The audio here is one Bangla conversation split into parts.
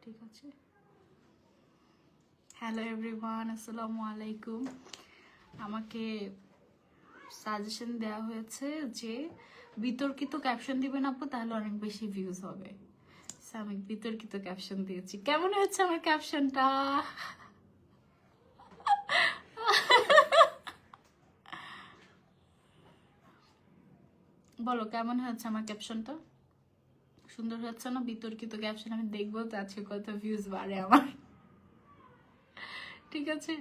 ঠিক আছে। হ্যালো এভরিওয়ান, আসসালামু আলাইকুম। আমাকে সাজেশন দেওয়া হয়েছে যে বিতর্কিত ক্যাপশন দিবেন আপু, তাহলে অনেক বেশি ভিউজ হবে। আমি বিতর্কিত ক্যাপশন দিয়েছি। কেমন হচ্ছে আমার ক্যাপশনটা? বলো কেমন হচ্ছে আমার ক্যাপশনটা? সুন্দর হচ্ছে না? বিতর্কিত ক্যাপশন আমি দেখবো তো আজকে কত ভিউজ বাড়ে আমার। ঠিক আছে,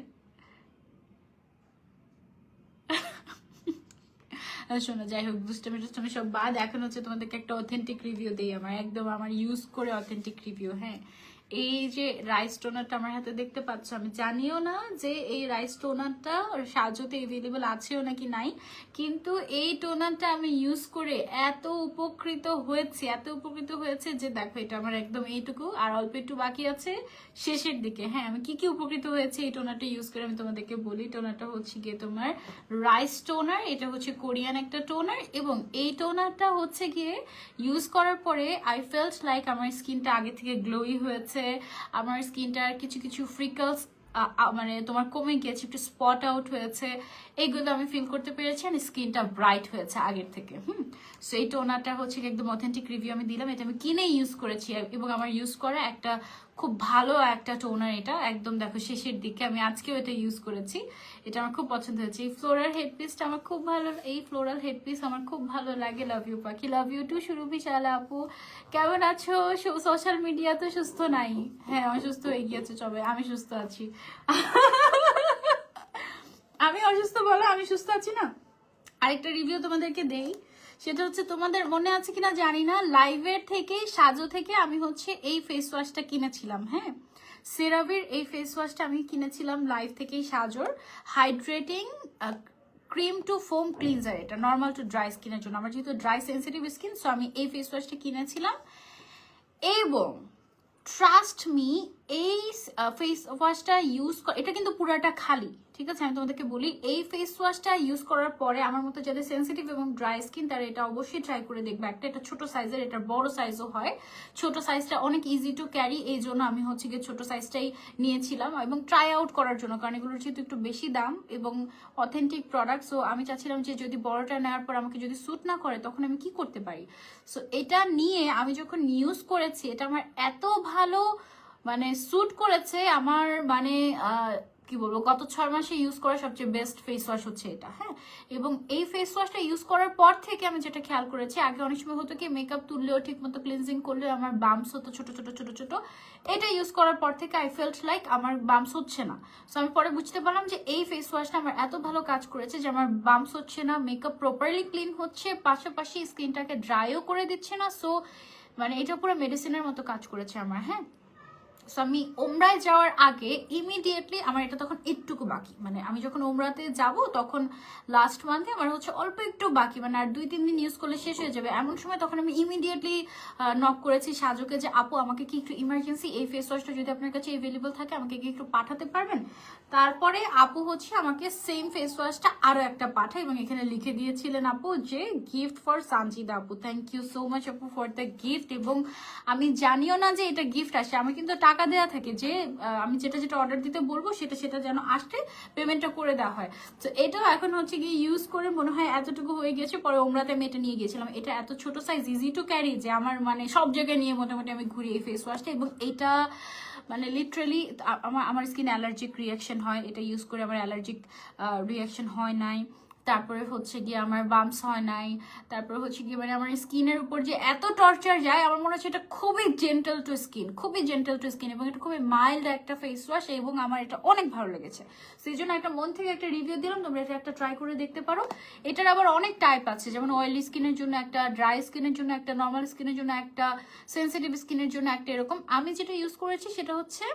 শোনো, যাই হোক, দুষ্টামি সব বাদ। এখন হচ্ছে তোমাদেরকে একটা অথেন্টিক রিভিউ দিই, আমার একদম আমার ইউজ করে অথেন্টিক রিভিউ। হ্যাঁ, এই যে রাইস টোনারটা আমার হাতে দেখতে পাচ্ছ, আমি জানিও না যে এই রাইস টোনারটা সাজতে এভেলেবেল আছেও নাকি নাই, কিন্তু এই টোনারটা আমি ইউজ করে এত উপকৃত হয়েছে যে দেখো, এটা আমার একদম এইটুকু, আর অল্প একটু বাকি আছে শেষের দিকে। হ্যাঁ, আমি কি কি উপকৃত হয়েছে এই টোনারটা ইউজ করে আমি তোমাদেরকে বলি। টোনারটা হচ্ছে গিয়ে তোমার রাইস টোনার, এটা হচ্ছে কোরিয়ান একটা টোনার, এবং এই টোনারটা হচ্ছে গিয়ে ইউজ করার পরে আই ফেল্ট লাইক আমার স্কিনটা আগে থেকে গ্লোই হয়েছে, আমার স্কিনটার কিছু কিছু ফ্রিকলস মানে তোমার কমে গিয়েছে, একটু স্পট আউট হয়েছে, এইগুলো আমি ফিল করতে পেরেছি, আর স্কিনটা ব্রাইট হয়েছে আগের থেকে। সো এই টোনারটা হচ্ছে একদম অথেন্টিক রিভিউ আমি দিলাম। এটা আমি কিনে ইউজ করেছি এবং আমার ইউজ করা একটা খুব ভালো একটা টোনার। এটা একদম দেখো শেষের দিকে, আমি আজকেও এটা ইউজ করেছি, এটা আমার খুব পছন্দ হয়েছে। এই ফ্লোরাল হেডপিসটা আমার খুব ভালো, এই ফ্লোরাল হেডপিস আমার খুব ভালো লাগে। লাভ ইউ পাখি, লাভ ইউ টু সুরভি শালা আপু। কেমন আছো? সোশ্যাল মিডিয়া তো সুস্থ নাই। হ্যাঁ, অসুস্থ হয়ে গিয়েছে সবাই, আমি সুস্থ আছি। আমি অসুস্থ বলো, আমি সুস্থ আছি না। আরেকটা রিভিউ তোমাদেরকে দেই, সেটা হচ্ছে তোমাদের মনে আছে কিনা জানি না, লাইভের থেকে সাজো থেকে আমি হচ্ছে এই ফেস ওয়াশটা কিনেছিলাম। হ্যাঁ, সেরাভির এই ফেস ওয়াশটা আমি কিনেছিলাম লাইভ থেকেই, সাজোর hydrating cream to foam cleanser. এটা নর্মাল টু ড্রাই স্কিনের জন্য, আমার যেহেতু ড্রাই সেন্সিটিভ স্কিন, সো আমি এই ফেস ওয়াশটা কিনেছিলাম। এবং ট্রাস্ট মি, এই ফেস ওয়াশটা ইউজ এটা কিন্তু পুরাটা খালি, ঠিক আছে? আমি তোমাদেরকে বলি, এই ফেস ওয়াশটা ইউজ করার পরে আমার মতো যাদের সেন্সিটিভ এবং ড্রাই স্কিন, তারা এটা অবশ্যই ট্রাই করে দেখবে। এটা ছোট সাইজের, এটা বড় সাইজও হয়। ছোট সাইজটা অনেক ইজি টু ক্যারি, এই জন্য আমি হচ্ছে গিয়ে ছোট সাইজটাই নিয়েছিলাম এবং ট্রাই আউট করার জন্য, কারণ এগুলোর যেহেতু একটু বেশি দাম এবং অথেন্টিক প্রোডাক্ট। সো আমি চাচ্ছিলাম যে যদি বড়টা নেওয়ার পর আমাকে যদি স্যুট না করে, তখন আমি কি করতে পারি। সো এটা নিয়ে আমি যখন ইউজ করেছি, এটা আমার এত ভালো মানে স্যুট করেছে আমার, মানে কি বলবো, গত 6 মাসে ইউজ করা সবচেয়ে বেস্ট ফেস ওয়াশ হচ্ছে এটা। হ্যাঁ, এবং এই ফেস ওয়াশটা ইউজ করার পর থেকে আমি যেটা খেয়াল করেছি, আগে অনেক সময় হতো কি মেকআপ তুললেও ঠিক মতো ক্লিনজিং করলেও আমার বাম্পস হতো ছোট ছোট ছোট ছোট। এটা ইউজ করার পর থেকে আই ফেল্ট লাইক আমার বাম্পস হচ্ছে না। সো আমি পরে বুঝতে পারলাম যে এই ফেস ওয়াশটা আমার এত ভালো কাজ করেছে যে আমার বাম্পস হচ্ছে না, মেকআপ প্রপারলি ক্লিন হচ্ছে, পাশাপাশি স্কিনটাকে ড্রাইও করে দিচ্ছে না। সো মানে এটা পুরো মেডিসিনের মতো কাজ করেছে আমার। হ্যাঁ, সো আমি ওমরায় যাওয়ার আগে ইমিডিয়েটলি, আমার এটা তখন একটুকু বাকি, মানে আমি যখন ওমরাতে যাব তখন লাস্ট মান্থে আমার হচ্ছে অল্প একটু বাকি, মানে আর 2-3 দিন ইউজ করলে শেষ হয়ে যাবে এমন সময়, তখন আমি ইমিডিয়েটলি নক করেছি সাজুকে যে আপু, আমাকে কি একটু ইমার্জেন্সি এই ফেস ওয়াশটা যদি আপনার কাছে অ্যাভেলেবল থাকে আমাকে কি একটু পাঠাতে পারবেন। তারপরে আপু হচ্ছে আমাকে সেম ফেস ওয়াশটা আরও একটা পাঠায়, এবং এখানে লিখে দিয়েছিলেন আপু যে গিফট ফর সানজিদা আপু। থ্যাংক ইউ সো মাচ আপু ফর দ্য গিফট। এবং আমি জানিও না যে এটা গিফট আসে, আমি কিন্তু টাকা দেওয়া থাকে যে আমি যেটা যেটা অর্ডার দিতে বলবো সেটা সেটা যেন আসতে পেমেন্টটা করে দেওয়া হয়। তো এটাও এখন হচ্ছে গিয়ে ইউজ করে মনে হয় এতটুকু হয়ে গেছে। পরে ওমরাতে আমি এটা নিয়ে গিয়েছিলাম, এটা এত ছোট সাইজ, ইজি টু ক্যারি, যে আমার মানে সব জায়গায় নিয়ে মোটামুটি আমি ঘুরি এই ফেস ওয়াশটা। এবং এটা মানে লিটারালি আমার স্কিন অ্যালার্জিক রিয়াকশন হয়, এটা ইউজ করে আমার অ্যালার্জিক রিয়াকশন হয় নাই। তারপরে হচ্ছে গিয়ে আমার বাম্পস হয় নাই। তারপরে হচ্ছে গিয়ে মানে আমার স্কিনের উপর যে এত টর্চার যায়, আমার মনে হচ্ছে এটা খুবই জেন্টাল টু স্কিন, খুবই জেন্টাল টু স্কিন, এবং এটা খুবই মাইল্ড একটা ফেস ওয়াশ, এবং আমার এটা অনেক ভালো লেগেছে। সেই জন্য একটা মন থেকে একটা রিভিউ দিলাম, তোমরা এটা একটা ট্রাই করে দেখতে পারো। এটার আবার অনেক টাইপ আছে, যেমন অয়েলি স্কিনের জন্য একটা, ড্রাই স্কিনের জন্য একটা, নর্মাল স্কিনের জন্য একটা, সেন্সিটিভ স্কিনের জন্য একটা, এরকম। আমি যেটা ইউজ করেছি সেটা হচ্ছে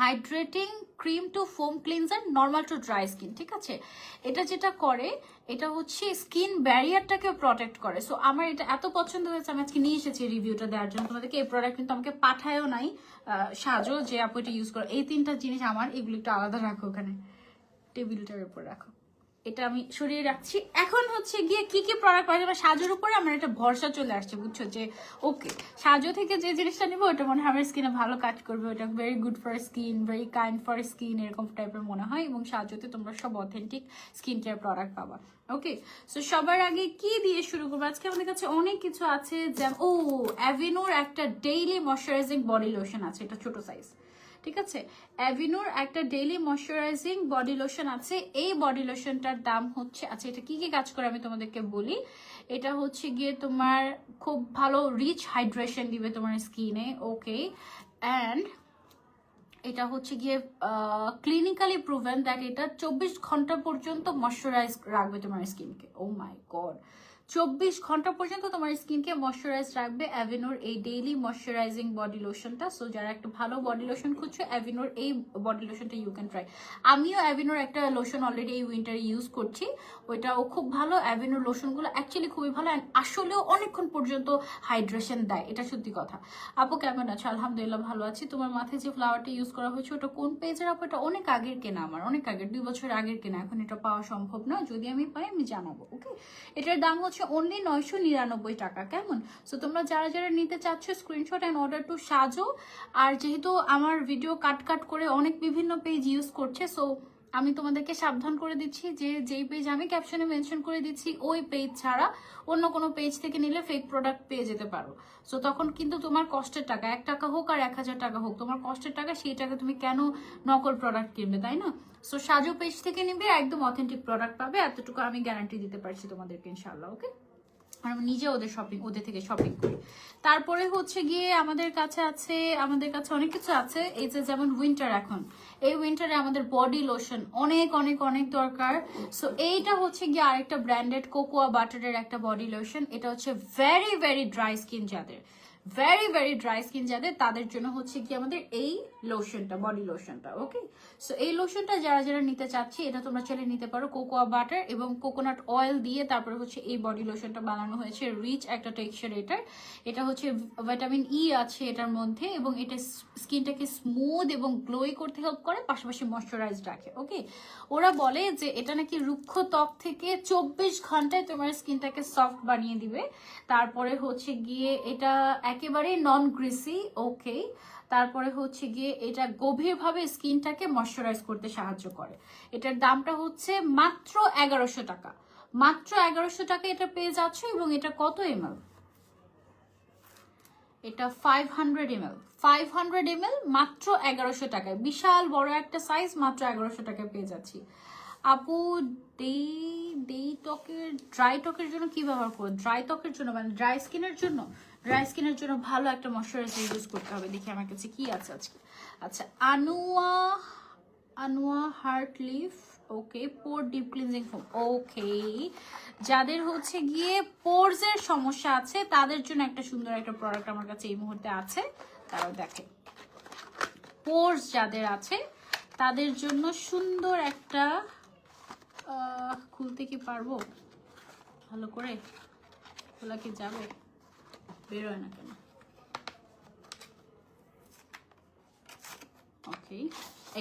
hydrating cream to foam cleanser normal to dry skin, ঠিক আছে? এটা যেটা করে, এটা হচ্ছে স্কিন ব্যারিয়ারটাকেও প্রটেক্ট করে। সো আমার এটা এত পছন্দ হয়েছে, আমি আজকে নিয়ে এসেছি রিভিউটা দেওয়ার জন্য তোমাদেরকে। এই প্রোডাক্ট কিন্তু আমাকে পাঠায়ও নাই সাজো যে আপু এটা ইউজ করো। এই 3টা জিনিস আমার, এগুলো একটু আলাদা রাখো ওখানে টেবিলটার উপর রাখো। এটা আমি সরিয়ে রাখছি। এখন হচ্ছে গিয়ে কি কি প্রোডাক্ট পাওয়া যাবে সাজোর উপরে আমার একটা ভরসা চলে আসছে, বুঝছো, যে ওকে সাজো থেকে যে জিনিসটা নিবো ওটা মনে হয় আমার স্কিনে ভালো কাজ করবে, ওটা very good for skin, very kind for skin, এরকম টাইপের মনে হয়। এবং সাজোতে তোমরা সব অথেন্টিক স্কিন কেয়ার প্রোডাক্ট পাবা। ওকে, সো সবার আগে কি দিয়ে শুরু করবো? আজকে আমাদের কাছে অনেক কিছু আছে, যেমন অ্যাভিনোর একটা ডেইলি ময়শ্চারাইজিং বডি লোশন আছে, এটা ছোট সাইজ, ঠিক আছে। অ্যাভিনোর একটা ডেইলি ময়শ্চারাইজিং বডি লোশন আছে। এই বডি লোশনটার দাম হচ্ছে, আচ্ছা এটা কি কি কাজ করে আমি তোমাদেরকে বলি। এটা হচ্ছে গিয়ে তোমার খুব ভালো রিচ হাইড্রেশন দিবে তোমার স্কিনে। ওকে, অ্যান্ড এটা হচ্ছে গিয়ে ক্লিনিক্যালি প্রুভেন দ্যাট এটা 24 ঘন্টা পর্যন্ত ময়শ্চারাইজ রাখবে তোমার স্কিনকে। ও মাই গড, 24 ঘন্টা পর্যন্ত তোমার স্কিনকে ময়শ্চারাইজ রাখবে অ্যাভিনোর এই ডেইলি ময়শ্চারাইজিং বডি লোশনটা। সো যারা একটা ভালো বডি লোশন খুঁজছো, অ্যাভিনোর এই বডি লোশনটা ইউ ক্যান ট্রাই। আমিও অ্যাভিনোর একটা লোশন অলরেডি এই উইন্টারে ইউজ করছি, ওইটাও খুব ভালো। অ্যাভিনোর লোশনগুলো অ্যাকচুয়ালি খুবই ভালো, অ্যান্ড আসলেও অনেকক্ষণ পর্যন্ত হাইড্রেশন দেয়, এটা সত্যি কথা। আপু কেমন আছো? আলহামদুলিল্লাহ ভালো আছি। তোমার মাথায় যে ফ্লাওয়ারটা ইউজ করা হয়েছে ওটা কোন পেজের আপু? এটা অনেক আগের কেনা, আমার অনেক আগের, 2 বছর আগের কেনা, এখন এটা পাওয়া সম্ভব না। যদি আমি পাই আমি জানাবো। ওকে, এটার দাম হচ্ছে অনলি 999 টাকা। কেমন? সো তোমরা যারা যারা নিতে চাচ্ছ স্ক্রিনশট অ্যান্ড অর্ডার টু সাজো। আর যেহেতু আমার ভিডিও কাট করে অনেক বিভিন্ন পেজ ইউজ করছে, সো আমি তোমাদেরকে সাবধান করে দিচ্ছি যে যেই পেজ আমি ক্যাপশনে মেনশন করে দিচ্ছি ওই পেজ ছাড়া অন্য কোনো পেজ থেকে নিলে ফেক প্রোডাক্ট পেয়ে যেতে পারো। সো তখন কিন্তু তোমার কষ্টের টাকা, 1 টাকা হোক আর 1000 টাকা হোক, তোমার কষ্টের টাকা, সেই টাকা তুমি কেন নকল প্রোডাক্ট কিনবে, তাই না? সো সাজো পেজ থেকে নিবে, একদম অথেন্টিক প্রোডাক্ট পাবে, এতটুকু আমি গ্যারান্টি দিতে পারছি তোমাদেরকে ইনশাআল্লাহ। ওকে, আমি নিজে ওদের থেকে শপিং করি। তারপরে হচ্ছে গিয়ে আমাদের কাছে অনেক কিছু আছে। এই যে যেমন উইন্টার, এখন এই উইন্টারে আমাদের বডি লোশন অনেক অনেক অনেক দরকার। সো এইটা হচ্ছে গিয়ে আরেকটা ব্র্যান্ডেড কোকোয়া বাটারের একটা বডি লোশন। এটা হচ্ছে ভেরি ভেরি ড্রাই স্কিন যাদের, তাদের জন্য হচ্ছে কি আমাদের এই লোশনটা, বডি লোশনটা। ওকে, সো এই লোশনটা যারা যারা নিতে চাচ্ছি, এটা তোমরা চাইলে নিতে পারো। কোকোয়া বাটার এবং কোকোনাট অয়েল দিয়ে তারপরে হচ্ছে এই বডি লোশনটা বানানো হয়েছে। রিচ একটা টেক্সচার এটার। এটা হচ্ছে ভিটামিন ই আছে এটার মধ্যে, এবং এটা স্কিনটাকে স্মুথ এবং গ্লোই করতে হেল্প করে, পাশাপাশি ময়শ্চারাইজ রাখে। ওকে, ওরা বলে যে এটা নাকি রুক্ষ ত্বক থেকে 24 ঘন্টায় তোমার স্কিনটাকে সফট বানিয়ে দিবে। তারপরে হচ্ছে গিয়ে এটা একেবারে নন গ্রিসি। ওকে, তারপরে হচ্ছে গিয়ে এটা গভীরভাবে স্কিনটাকে ময়শ্চারাইজ করতে সাহায্য করে। এটার দামটা হচ্ছে মাত্র 1100 টাকা, মাত্র 1100 টাকা এটা পেয়ে যাচ্ছে। এবং এটা কত এমএল? এটা 500 ml মাত্র 1100 টাকায়, বিশাল বড় একটা সাইজ, মাত্র 1100 টাকায় পেয়ে যাচ্ছি। আপু ড্রাই ত্বকের জন্য কি ব্যবহার করো? ড্রাই ত্বকের জন্য মানে ড্রাই স্কিনের জন্য ভালো একটা ময়শ্চারাইজার ইউজ করতে হবে। দেখি আমার কাছে কি আছে আজকে। আচ্ছা, আনুয়া হার্ট লিফ। ওকে, পোর ডিপ ক্লিনজিং ফোম। ওকে, যাদের হচ্ছে গিয়ে পোরস এর সমস্যা আছে তাদের জন্য একটা সুন্দর একটা প্রোডাক্ট আমার কাছে এই মুহূর্তে আছে। তারাও দেখে, পোরস যাদের আছে তাদের জন্য সুন্দর একটা, খুলতে কি পারবো ভালো করে? খোলা কি যাবে? বেরোয় না কেন? ওকে,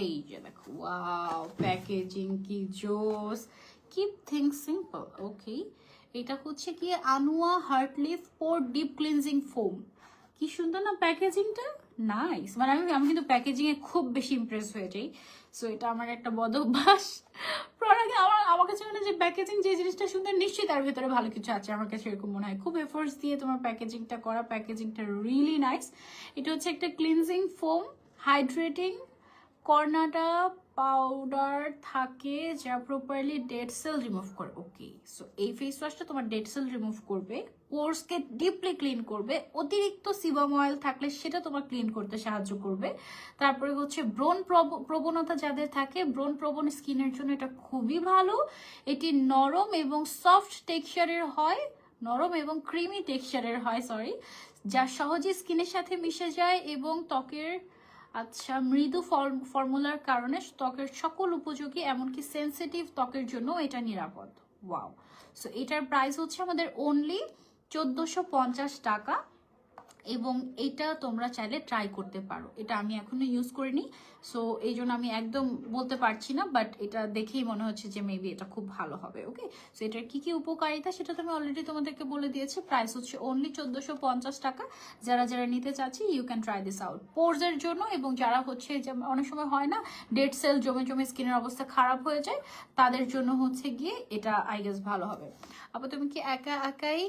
এই যে দেখো, ওয়াও, প্যাকেজিং কি জোস, কিপ থিংস সিম্পল। ওকে, এটা হচ্ছে কি আনুয়া হার্ট লিফ পোর ডিপ ক্লিনজিং ফোম। কি সুন্দর না প্যাকেজিংটা, নাইস। মানে আমি কিন্তু প্যাকেজিং এ খুব বেশি ইমপ্রেস হয়ে যাই। সো এটা আমার একটা বদ অভ্যাস। প্রোডাক্ট আমার কাছে মনে হয় যে প্যাকেজিং যে জিনিসটা সুন্দর, নিশ্চয়ই তার ভিতরে ভালো কিছু আছে, আমার কাছে এরকম মনে হয়। খুব এফোর্টস দিয়ে তোমার প্যাকেজিংটা করা, প্যাকেজিংটা রিয়েলি নাইস। এটা হচ্ছে একটা ক্লিনজিং ফোম, হাইড্রেটিং কর্নাটা পাউডার থাকে যা প্রপারলি ডেড সেল রিমুভ করে। ওকে, সো এই ফেস ওয়াশটা তোমার ডেড সেল রিমুভ করবে, পোরসকে ডিপলি ক্লিন করবে, অতিরিক্ত সিবাম অয়েল থাকলে সেটা তোমার ক্লিন করতে সাহায্য করবে। তারপরে হচ্ছে ব্রণ প্রবণতা যাদের থাকে, ব্রণ প্রবণ স্কিনের জন্য এটা খুবই ভালো। এটি নরম এবং সফট টেক্সচারের হয়, নরম এবং ক্রিমি টেক্সচারের হয়, যা সহজে স্কিনের সাথে মিশে যায় এবং ত্বকের মৃদু ফর্মুলার কারণে ত্বকের সকল উপযোগী এমনকি সেন্সিটিভ ত্বকের জন্য এটা নিরাপদ। ওয়াও, সো এটার প্রাইস হচ্ছে আমাদের অনলি 1450 টাকা। এবং এটা তোমরা চাইলে ট্রাই করতে পারো। এটা আমি এখনো ইউজ করিনি, সো এই জন্য আমি একদম বলতে পারছি না, বাট এটা দেখেই মনে হচ্ছে যে মেবি এটা খুব ভালো হবে। ওকে, সো এটার কি কি উপকারিতা সেটা তো আমি অলরেডি তোমাদেরকে বলে দিয়েছি। প্রাইস হচ্ছে অনলি 1450 টাকা। যারা যারা নিতে চাচ্ছি you can try this out পোরসের জন্য, এবং যারা হচ্ছে যে অনেক সময় হয় না ডেড সেল জমে জমে স্কিনের অবস্থা খারাপ হয়ে যায়, তাদের জন্য হচ্ছে গিয়ে এটা আই গেস ভালো হবে। আপু তুমি কি একা একাই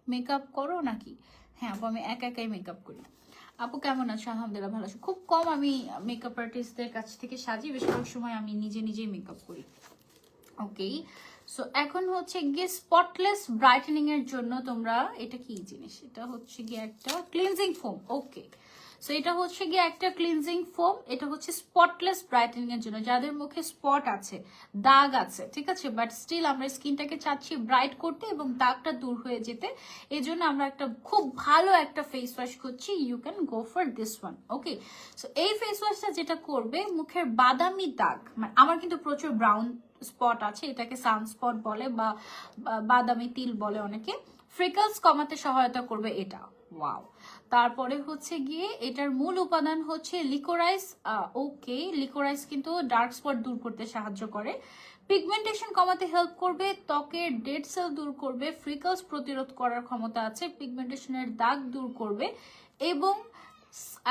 মেকআপ করো নাকি? হ্যাঁ আপু, আমি একা একাই মেকআপ করি। আপু কেমন আছো? আলহামদুলিল্লাহ ভালো আছো। খুব কম আমি মেকআপ আর্টিস্টদের কাছ থেকে সাজি, বেশিরভাগ সময় আমি নিজে নিজেই মেকআপ করি। ওকে, সো এখন হচ্ছে গিয়ে স্পটলেস ব্রাইটেনিং এর জন্য তোমরা, এটা কি জিনিস, এটা হচ্ছে গিয়ে একটা ক্লিনজিং ফোম। ওকে, সো এটা হচ্ছে গিয়ে একটা ক্লিনজিং ফোম। এটা হচ্ছে স্পটলেস ব্রাইটেনিং এর জন্য, যাদের মুখে স্পট আছে, দাগ আছে, ঠিক আছে, বাট স্টিল আমরা স্কিনটাকে চাচ্ছি ব্রাইট করতে এবং দাগটা দূর হয়ে যেতে। এই জন্য আমরা একটা খুব ভালো একটা ফেস ওয়াশ করছি। You can go for this one. Okay, so এই ফেস ওয়াশটা যেটা করবে, মুখের বাদামি দাগ, মানে আমার কিন্তু প্রচুর ব্রাউন স্পট আছে, এটাকে সানস্পট বলে বা বাদামি তিল বলে অনেকে। ফ্রিকলস কমাতে সহায়তা করবে এটা। ওয়াও। তারপরে হচ্ছে গিয়ে এটার মূল উপাদান হচ্ছে লিকোরাইস। ওকে, লিকোরাইস কিন্তু ডার্ক স্পট দূর করতে সাহায্য করে, পিগমেন্টেশন কমাতে হেল্প করবে, ত্বকের ডেড সেল দূর করবে, ফ্রিকলস প্রতিরোধ করার ক্ষমতা আছে, পিগমেন্টেশনের দাগ দূর করবে, এবং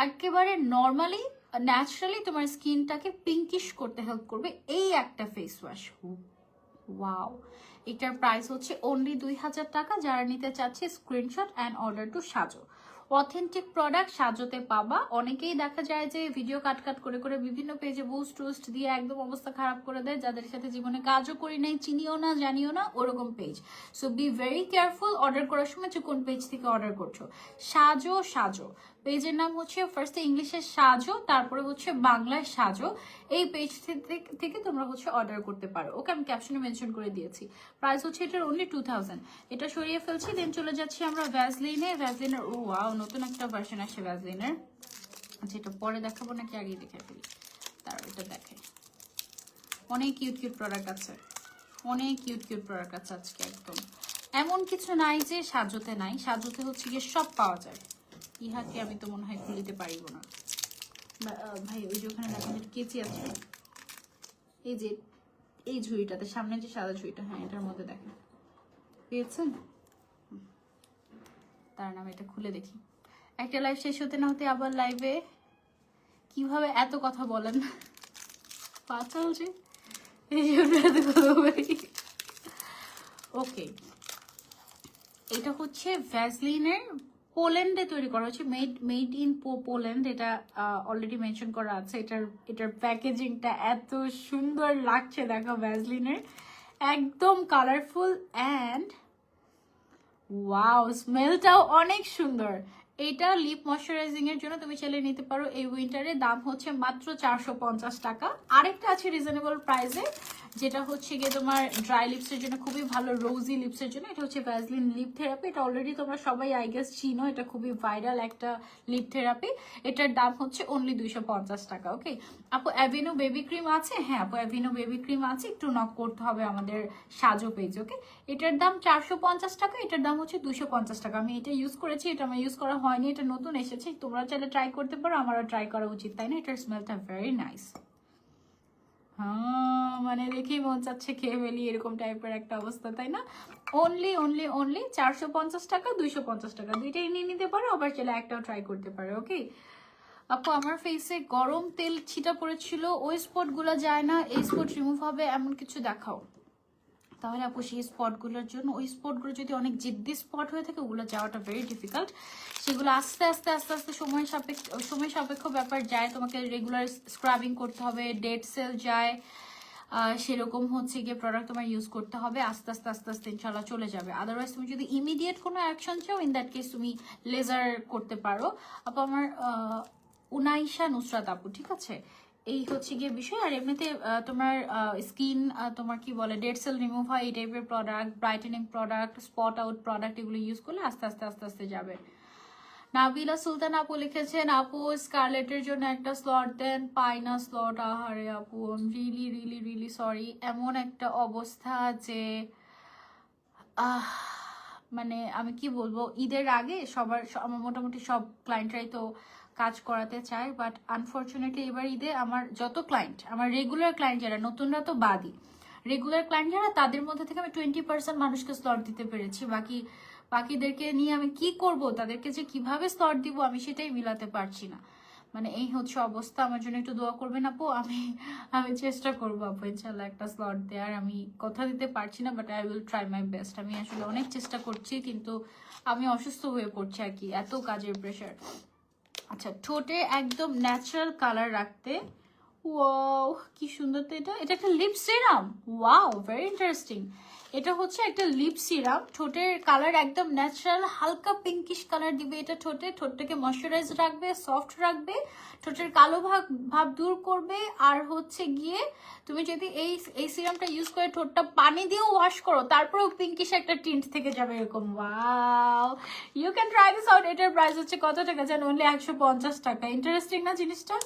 একেবারে নর্মালি ন্যাচারালি তোমার স্কিনটাকে পিঙ্কিশ করতে হেল্প করবে এই একটা ফেস ওয়াশ। ওয়াও, এটার প্রাইস হচ্ছে অনলি 2000 টাকা। যারা নিতে চাচ্ছে স্ক্রিনশট অ্যান্ড অর্ডার টু সাজো। অথেন্টিক প্রোডাক্ট সাজোতে পাবা। অনেকেই দেখা যায় যে ভিডিও কাট কাট করে করে বিভিন্ন পেজে বুস্ট টুস্ট দিয়ে একদম অবস্থা খারাপ করে দেয়, যাদের সাথে জীবনে কাজও করি নাই, চিনিও না, জানিও না, ওরকম page. So be very careful order করার সময় যে কোন পেজ থেকে অর্ডার করছো। সাজো সাজো পেজের নাম হচ্ছে ফার্স্টে ইংলিশে সাজো, তারপরে হচ্ছে বাংলায় সাজো। এই পেজ থেকে তোমরা হচ্ছে অর্ডার করতে পারো। ওকে, আমি ক্যাপশনে মেনশন করে দিয়েছি। প্রাইস হচ্ছে এটার অনলি 2000। এটা সরিয়ে ফেলছি, দেন চলে যাচ্ছি আমরা ভ্যাসলিনে। ভ্যাসলিনের ও ওয়াও, নতুন একটা ভার্সন আসে ভ্যাসলিনের। আচ্ছা, এটা পরে দেখাবো নাকি আগেই দেখে ফেলি? তার এটা দেখাই। অনেক কিউট কিউট প্রোডাক্ট আছে, অনেক কিউট কিউট প্রোডাক্ট আছে আজকে। একদম এমন কিছু নাই যে সাজোতে নাই, সাজোতে হচ্ছে গিয়ে সব পাওয়া যায়। ইহাকে আমি তো মনে হয় খুলিতে পারিব না ভাই। ওই যে ওখানে দেখেন একটা কেচি আছে, এই যে এই ঝুড়িটাতে, সামনে যে সাদা ঝুড়িটা, হ্যাঁ এটার মধ্যে দেখেন, পেয়েছেন? তার নাম এটা খুলে দেখি। একটা লাইভ শেষ হতে না হতে আবার লাইভে কিভাবে এত কথা বলেন? পাঁচা হচ্ছে এই জন্য এত কথা বলি। ওকে, এটা হচ্ছে ভ্যাসলিনের, পোল্যান্ডে তৈরি করা হচ্ছে, মেড ইন পোল্যান্ড। এটা অলরেডি মেনশন করা আছে। এটার প্যাকেজিংটা এত সুন্দর লাগছে দেখো, ভ্যাসলিনের একদম কালারফুল অ্যান্ড ওয়াও, স্মেলটাও অনেক সুন্দর। এটা লিপ ময়শ্চারাইজিং এর জন্য তুমি চাইলে নিতে পারো এই উইন্টারে। দাম হচ্ছে মাত্র 450 টাকা। আরেকটা আছে রিজনেবল প্রাইসে, যেটা হচ্ছে গিয়ে তোমার ড্রাই লিপসের জন্য খুবই ভালো, রোজি লিপসের জন্য। এটা হচ্ছে ভ্যাসলিন লিপ থেরাপি। এটা অলরেডি তোমরা সবাই আই গেস চিনো, এটা খুবই ভাইরাল একটা লিপ থেরাপি। এটার দাম হচ্ছে অনলি 250 টাকা। ওকে আপু, অ্যাভিনো বেবি ক্রিম আছে? হ্যাঁ আপু, অ্যাভিনো বেবি ক্রিম আছে, একটু নক করতে হবে আমাদের সাজো পেজ। ওকে, এটার দাম 450 টাকা, এটার দাম হচ্ছে 250 টাকা। আমি এটা ইউজ করেছি, এটা আমার ইউজ করা হয়নি, এটা নতুন এসেছে। তোমরা চাইলে ট্রাই করতে পারো, আমারও ট্রাই করা উচিত, তাই না? এটার স্মেলটা ভেরি নাইস। হ্যাঁ, মানে দেখেই মন চাচ্ছে খেয়ে ফেলি, এরকম টাইপের একটা অবস্থা, তাই না? অনলি অনলি অনলি 450 টাকা, 250 টাকা, দুইটাই নিয়ে নিতে পারো, আবার চাইলে একটাও ট্রাই করতে পারো। ওকে আপু, আমার ফেসে গরম তেল ছিটা পড়েছিল, ওই স্পট গুলো যায় না, এই স্পট রিমুভ হবে এমন কিছু দেখাও। তাহলে আপু সেই স্পটগুলোর জন্য, ওই স্পটগুলো যদি অনেক জিদ্দি স্পট হয়ে থাকে, ওগুলো যাওয়াটা ভেরি ডিফিকাল্ট। সেগুলো আস্তে আস্তে আস্তে আস্তে সময় সাপেক্ষ ব্যাপার যায়। তোমাকে রেগুলার স্ক্রাবিং করতে হবে, ডেড সেল যায়, সেরকম হচ্ছে গিয়ে প্রোডাক্ট তোমার ইউজ করতে হবে। আস্তে আস্তে আস্তে আস্তে ইনশাল্লাহ চলে যাবে। আদারওয়াইজ তুমি যদি ইমিডিয়েট কোনো অ্যাকশন চাও, ইন দ্যাট কেস তুমি লেজার করতে পারো। আপু আমার উনাইশা নুসরাত আপু, ঠিক আছে? এই হচ্ছে গিয়ে বিষয়। আর এমনিতে তোমার স্কিন, তোমার কি বলে, ডেড সেল রিমুভ হয় এই টাইপের product, brightening product, spot out product, এগুলো ইউজ করলে আস্তে আস্তে আস্তে আস্তে যাবে। নাবিলা সুলতান আপু লিখেছেন, আপু স্কারলেটের জন্য একটা স্লট দেন, পাই না স্লট। আহারে আপু, রিলি রিলি রিলি সরি। এমন একটা অবস্থা যে মানে আমি কি বলবো, ঈদের আগে আমার মোটামুটি সব ক্লায়েন্টরাই তো কাজ করাতে চায়, বাট আনফর্চুনেটলি এবার ঈদে আমার যত ক্লায়েন্ট, আমার রেগুলার ক্লায়েন্ট যারা, নতুনরা তো বাদই, রেগুলার ক্লায়েন্ট যারা, তাদের মধ্যে থেকে আমি 20% মানুষকে স্লট দিতে পেরেছি। বাকিদেরকে নিয়ে আমি কি করব, তাদেরকে যে কিভাবে স্লট দিব আমি সেটাই মিলাতে পারছি না। মানে এই হচ্ছে অবস্থা। আমার জন্য একটু দোয়া করবেন আপু। আমি চেষ্টা করবো আপু ইনশাল্লাহ একটা স্লট দেওয়ার। আমি কথা দিতে পারছি না, but I will try my best. আমি আসলে অনেক চেষ্টা করছি, কিন্তু আমি অসুস্থ হয়ে পড়ছি আর কি, এত কাজের প্রেশার। আচ্ছা, ঠোঁটে একদম ন্যাচারাল কালার রাখতে, ওয়াও কি সুন্দর তো এটা। এটা একটা lip serum, wow very interesting. এটা হচ্ছে একটা লিপ সিরাম, ঠোঁটের কালার একদম ন্যাচারাল হালকা পিঙ্কিশ কালার দিবে এটা ঠোঁটটাকে ময়শ্চারাইজ রাখবে, সফট রাখবে, ঠোঁটের কালো ভাব দূর করবে। আর হচ্ছে গিয়ে তুমি যদি এই সিরামটা ইউজ করে ঠোঁটটা পানি দিয়েও ওয়াশ করো, তারপরেও পিঙ্কিশ একটা টিন্ট থেকে যাবে এরকম। Wow, you can try this out. এটার প্রাইস হচ্ছে কত টাকা জানো? অনলি 150 টাকা। ইন্টারেস্টিং না জিনিসটা?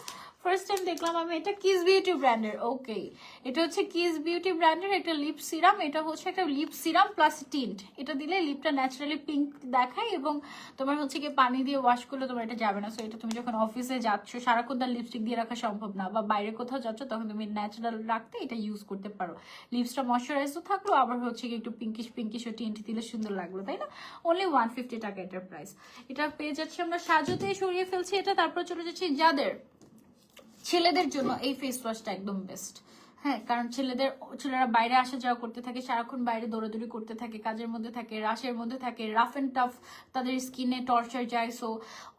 ফার্স্ট টাইম দেখলাম আমি এটা। কিস বিউটি ব্র্যান্ডের। ওকে, এটা হচ্ছে কিস বিউটি ব্র্যান্ডের একটা লিপ সিরাম। এটা হচ্ছে একটা লিপ সিরাম প্লাস টিন্ট। এটা দিলে লিপটা ন্যাচারালি পিঙ্ক দেখায়, এবং তোমার হচ্ছে কি পানি দিয়ে ওয়াশ করলে তোমার এটা যাবে না। সো এটা তুমি যখন অফিসে যাচ্ছ, সারাক্ষণ তার লিপস্টিক দিয়ে রাখা সম্ভব না, বা বাইরে কোথাও যাচ্ছ, তখন তুমি ন্যাচারাল রাখতে এটা ইউজ করতে পারো। লিপসটা ময়শ্চারাইজও থাকলো, আবার হচ্ছে কি একটু পিঙ্কিশ ও টিন্ট দিলে সুন্দর লাগলো, তাই না? অনলি 150 টাকা এটার প্রাইস। এটা পেয়ে যাচ্ছি আমরা সাজুতে। সরিয়ে ফেলছি এটা, তারপর চলে যাচ্ছি যাদের ছেলেদের জন্য এই ফেস ওয়াশটা একদম বেস্ট। হ্যাঁ, কারণ ছেলেরা বাইরে আসা যাওয়া করতে থাকে, সারাক্ষণ বাইরে দৌড়াদৌড়ি করতে থাকে, কাজের মধ্যে থাকে, রাশের মধ্যে থাকে, রাফ অ্যান্ড টাফ, তাদের স্কিনে টর্চার যায়। সো